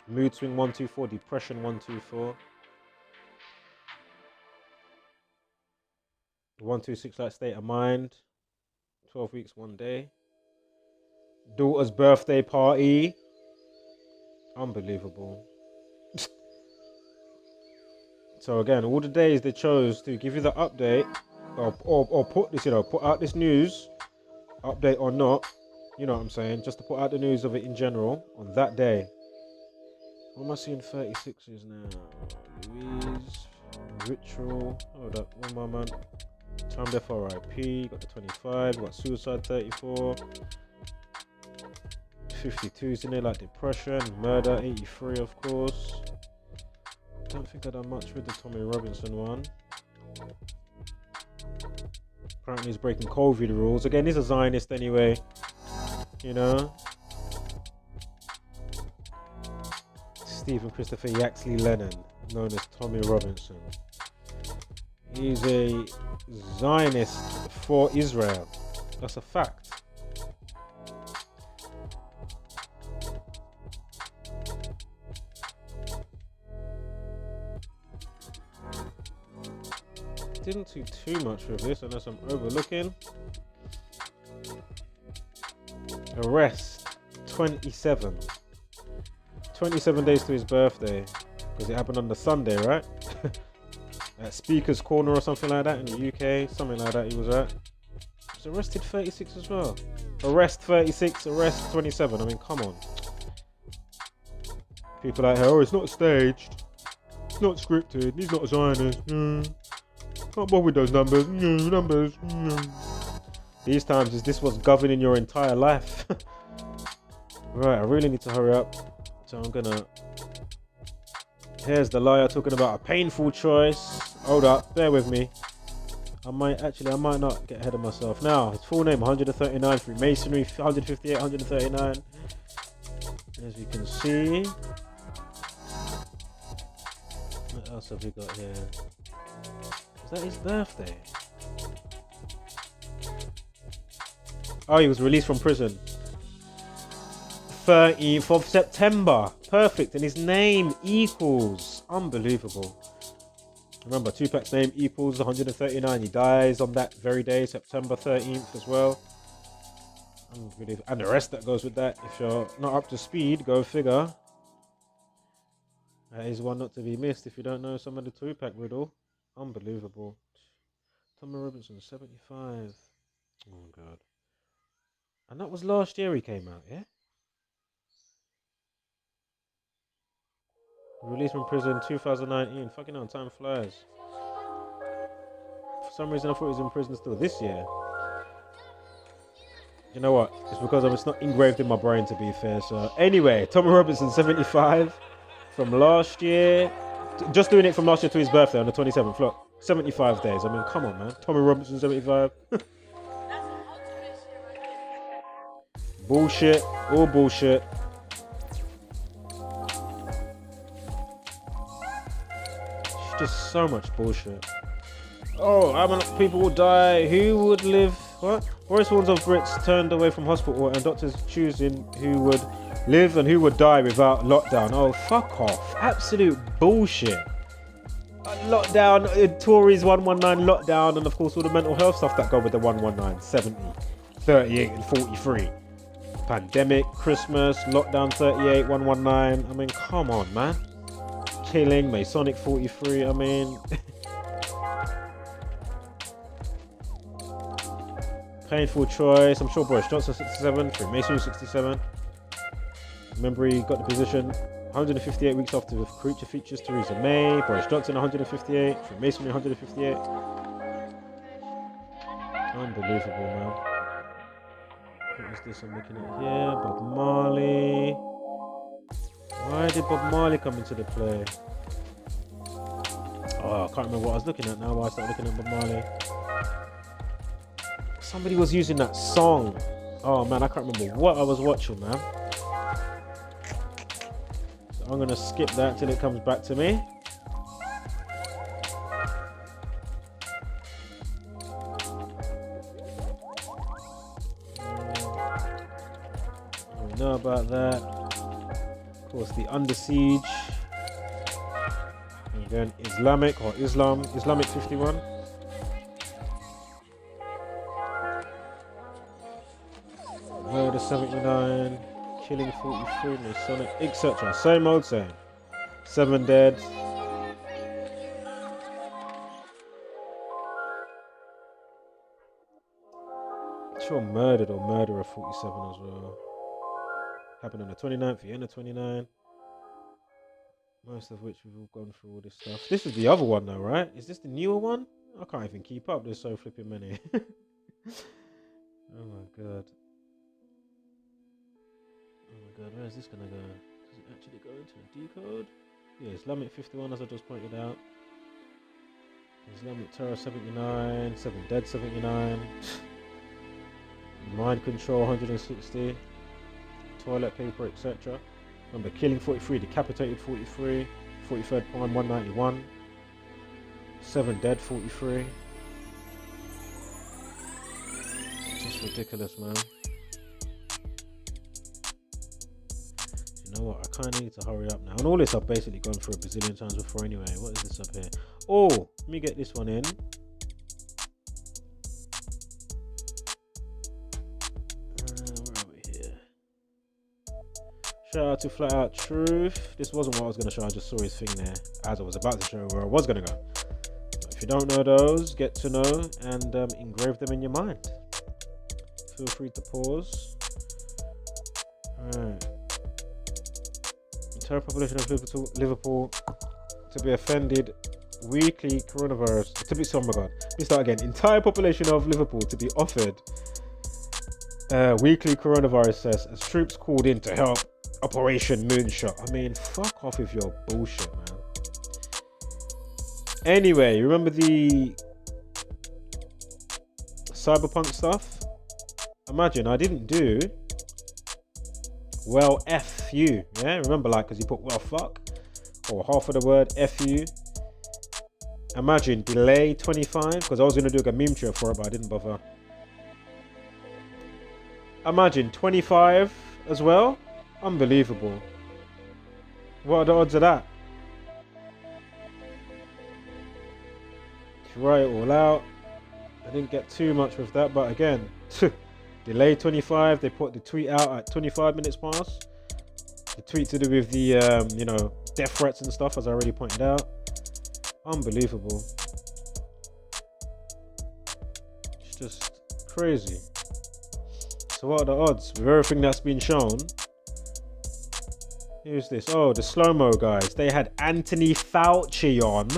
Mood swing 124, depression 124. 126 like state of mind. 12 weeks, 1 day. Daughter's birthday party. Unbelievable. So again, all the days they chose to give you the update or put this, put out this news, update or not, you know what I'm saying, just to put out the news of it in general on that day. What am I seeing 36s now? Louise, Ritual, hold up, one moment. Time Death RIP, got the 25, got Suicide 34. 52s in there like depression, murder 83 of course. Don't think I've done much with the Tommy Robinson one. Apparently he's breaking COVID rules. Again, he's a Zionist anyway, you know. Stephen Christopher Yaxley Lennon, known as Tommy Robinson. He's a Zionist for Israel. That's a fact. Didn't do too much with this unless I'm overlooking. Arrest 27. 27 days to his birthday, because it happened on the Sunday, right? At Speaker's Corner or something like that in the UK, something like that he was at. He was arrested 36 as well. Arrest 36, arrest 27. I mean, come on. People like, oh, it's not staged, it's not scripted, he's not a Zionist. Can't bother with those numbers. Numbers. These times is this what's governing your entire life. Right, I really need to hurry up. So I'm gonna. Here's the liar talking about a painful choice. Hold up, bear with me. I might not get ahead of myself. Now, his full name 139, Freemasonry 158, 139. As you can see. What else have we got here? Is that his birthday? Oh, he was released from prison 13th of September. Perfect. And his name equals. Unbelievable. Remember, Tupac's name equals 139. He dies on that very day, September 13th as well. Unbelievable. And the rest that goes with that. If you're not up to speed, go figure. That is one not to be missed if you don't know some of the Tupac riddle. Unbelievable. Tommy Robinson, 75. Oh, God. And that was last year he came out, yeah? Released from prison 2019. Fucking hell, time flies. For some reason I thought he was in prison still this year. You know what? It's because it's not engraved in my brain, to be fair. So anyway, Tommy Robinson, 75. From last year. Just doing it from last year to his birthday on the 27th. Look, 75 days. I mean, come on, man. Tommy Robinson, 75. Bullshit. All bullshit. It's just so much bullshit. Oh, how many people will die? Who would live? What? Boris warns of Brits turned away from hospital and doctors choosing who would live and who would die without lockdown. Oh, fuck off. Absolute bullshit. Lockdown, Tories 119 lockdown, and of course all the mental health stuff that go with the 119, 70, 38 and 43. Pandemic, Christmas, lockdown 38, 119. I mean, come on, man. Killing, Masonic 43, I mean. Painful choice. I'm sure Boris Johnson 67, Freemasonry 67. Remember he got the position 158 weeks after with creature features Theresa May. Boris Johnson 158, Freemasonry 158. Unbelievable, man. What is this I'm looking at here? Bob Marley. Why did Bob Marley come into the play? Oh, I can't remember what I was looking at now. Why I started looking at Bob Marley. Somebody was using that song. Oh man, I can't remember what I was watching, man. So I'm gonna skip that till it comes back to me. We know about that. Of course, the Under Siege. And then Islamic or Islamic 51. Murder 79, Killing 43, Masonic, etc. Same old same. 7 dead. Sure, murdered or murderer 47 as well. Happened on the 29th, the end of 29. Most of which we've all gone through all this stuff. This is the other one though, right? Is this the newer one? I can't even keep up. There's so flipping many. Oh my god. Oh my god, where is this gonna go? Does it actually go into a decode? Yeah, Islamic 51 as I just pointed out. Islamic Terror 79, 7 dead 79. Mind control 160. Toilet paper, etc. Remember, killing 43, decapitated 43, 43rd prime 191. 7 dead 43. Just ridiculous, man. You know what? I kind of need to hurry up now. And all this I've basically gone through a bazillion times before anyway. What is this up here? Oh, let me get this one in. Where are we here? Shout out to Flat Out Truth. This wasn't what I was going to show. I just saw his thing there as I was about to show where I was going to go. So if you don't know those, get to know and engrave them in your mind. Feel free to pause. Alright. Entire population of Liverpool to be offended weekly coronavirus. Oh my god. Let me start again. Entire population of Liverpool to be offered weekly coronavirus tests as troops called in to help Operation Moonshot. I mean, fuck off with your bullshit, man. Anyway, remember the cyberpunk stuff? Imagine I didn't do well F you, yeah? Remember, like, because you put well fuck or half of the word F you. Imagine delay 25 because I was going to do a Gematria for it, but I didn't bother. Imagine 25 as well. Unbelievable. What are the odds of that? To write it all out. I didn't get too much with that, but again, delay 25. They put the tweet out at 25 minutes past. The tweet to do with the death threats and stuff, as I already pointed out. Unbelievable. It's just crazy. So what are the odds with everything that's been shown? Who's this? Oh, the slow-mo guys. They had Anthony Fauci on.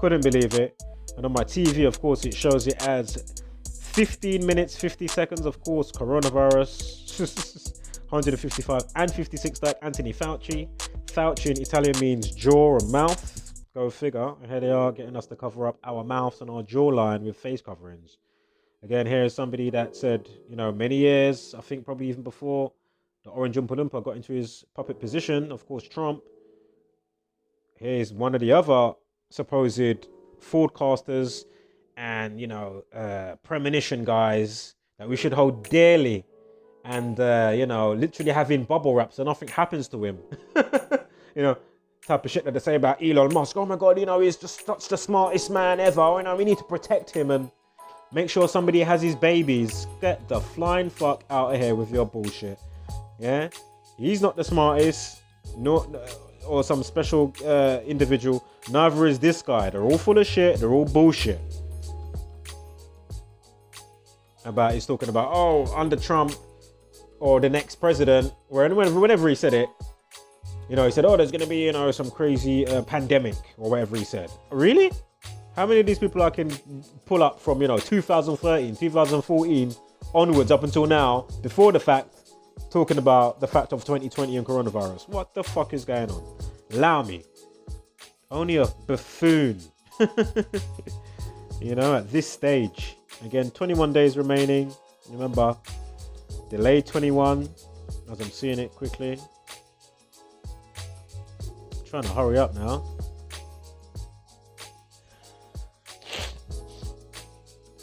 Couldn't believe it. And on my TV, of course, it shows it as 15 minutes, 50 seconds. Of course, coronavirus. 155 and 56 like Anthony Fauci. Fauci in Italian means jaw or mouth. Go figure. And here they are getting us to cover up our mouths and our jawline with face coverings. Again, here is somebody that said, many years, I think probably even before the Orange Oompa Loompa got into his puppet position, of course, Trump. Here's one of the other supposed forecasters and, premonition guys that we should hold dearly and, literally having bubble wrap so nothing happens to him. Type of shit that they say about Elon Musk. Oh my God, he's just such the smartest man ever. We need to protect him and make sure somebody has his babies. Get the flying fuck out of here with your bullshit. Yeah? He's not the smartest. Or some special individual. Neither is this guy. They're all full of shit. They're all bullshit. about, he's talking about, oh, under Trump or the next president, whenever he said it, you know, he said, oh, there's going to be, you know, some crazy pandemic or whatever he said. Really? How many of these people I can pull up from, you know, 2013, 2014 onwards up until now, before the fact, talking about the fact of 2020 and coronavirus? What the fuck is going on? Allow me. Only a buffoon. You know, at this stage. Again, 21 days remaining. Remember, delayed 21, as I'm seeing it quickly. Trying to hurry up now.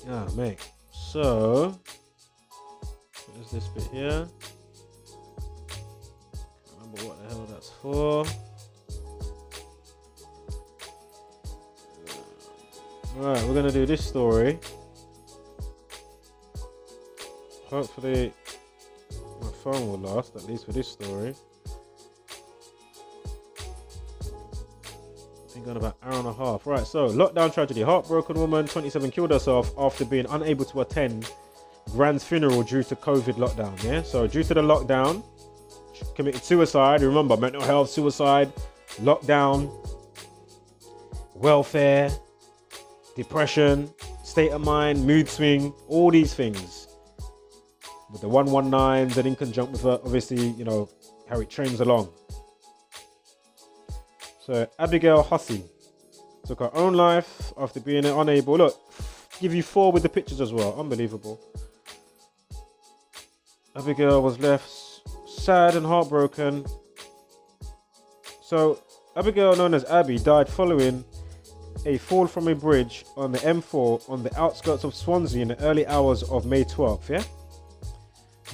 Ah, mate. So, there's this bit here. Can't remember what the hell that's for. Right, we're gonna do this story. Hopefully, my phone will last, at least for this story. Gone about an hour and a half. Right, so lockdown tragedy. Heartbroken woman, 27, killed herself after being unable to attend grand's funeral due to COVID lockdown. Yeah, so due to the lockdown, she committed suicide. Remember, mental health, suicide, lockdown, welfare, depression, state of mind, mood swing, all these things. With the 119s and in conjunction with, obviously, you know, how it trains along. So Abigail Hussey took her own life after being unable. Look, give you 4 with the pictures as well. Unbelievable. Abigail was left sad and heartbroken. So Abigail, known as Abby, died following a fall from a bridge on the M4 on the outskirts of Swansea in the early hours of May 12th. Yeah,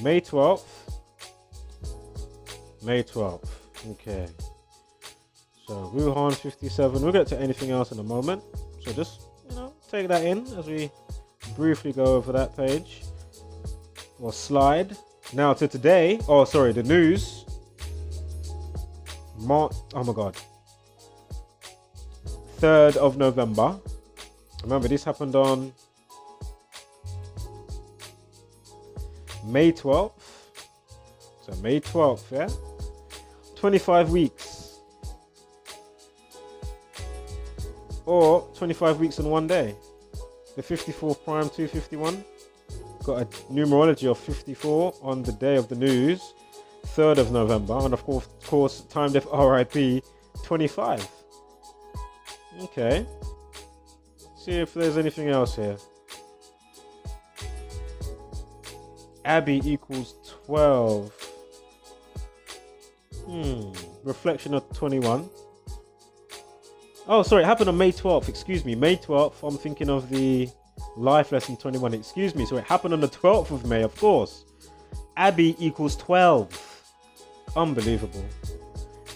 May 12th. May 12th. Okay. So Wuhan 57. We'll get to anything else in a moment. So just, you know, take that in as we briefly go over that page or slide. Now to today. Oh, sorry, the news. Oh my God. 3rd of November. Remember, this happened on May 12th. So May 12th, yeah. 25 weeks. Or 25 weeks in one day. The 54th prime 251. Got a numerology of 54 on the day of the news, 3rd of November. And of course, time def RIP 25. Okay. See if there's anything else here. Abby equals 12. Reflection of 21. Oh, sorry, it happened on May 12th. Excuse me, May 12th. I'm thinking of the life lesson 21. Excuse me. So it happened on the 12th of May, of course. Abby equals 12. Unbelievable.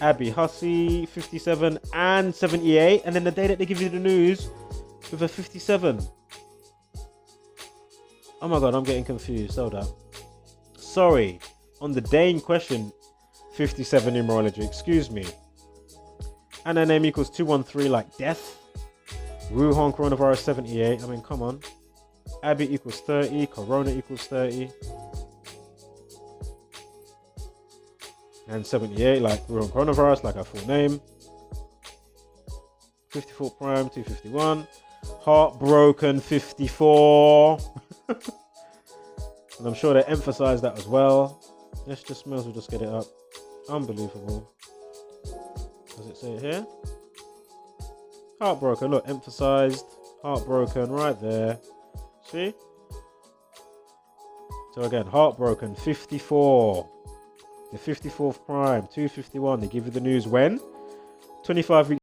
Abby Hussey, 57 and 78. And then the day that they give you the news with a 57. Oh my God, I'm getting confused. Hold up. Sorry. On the day in question, 57 numerology. Excuse me. And her name equals 213, like death. Wuhan coronavirus 78. I mean, come on. Abby equals 30. Corona equals 30. And 78, like Wuhan coronavirus, like her full name. 54 prime, 251. Heartbroken 54. And I'm sure they emphasize that as well. Let's just may as well just get it up. Unbelievable. Does it say it here? Heartbroken, look, emphasized. Heartbroken right there. See? So again, heartbroken 54. The 54th prime, 251. They give you the news when? 25 weeks.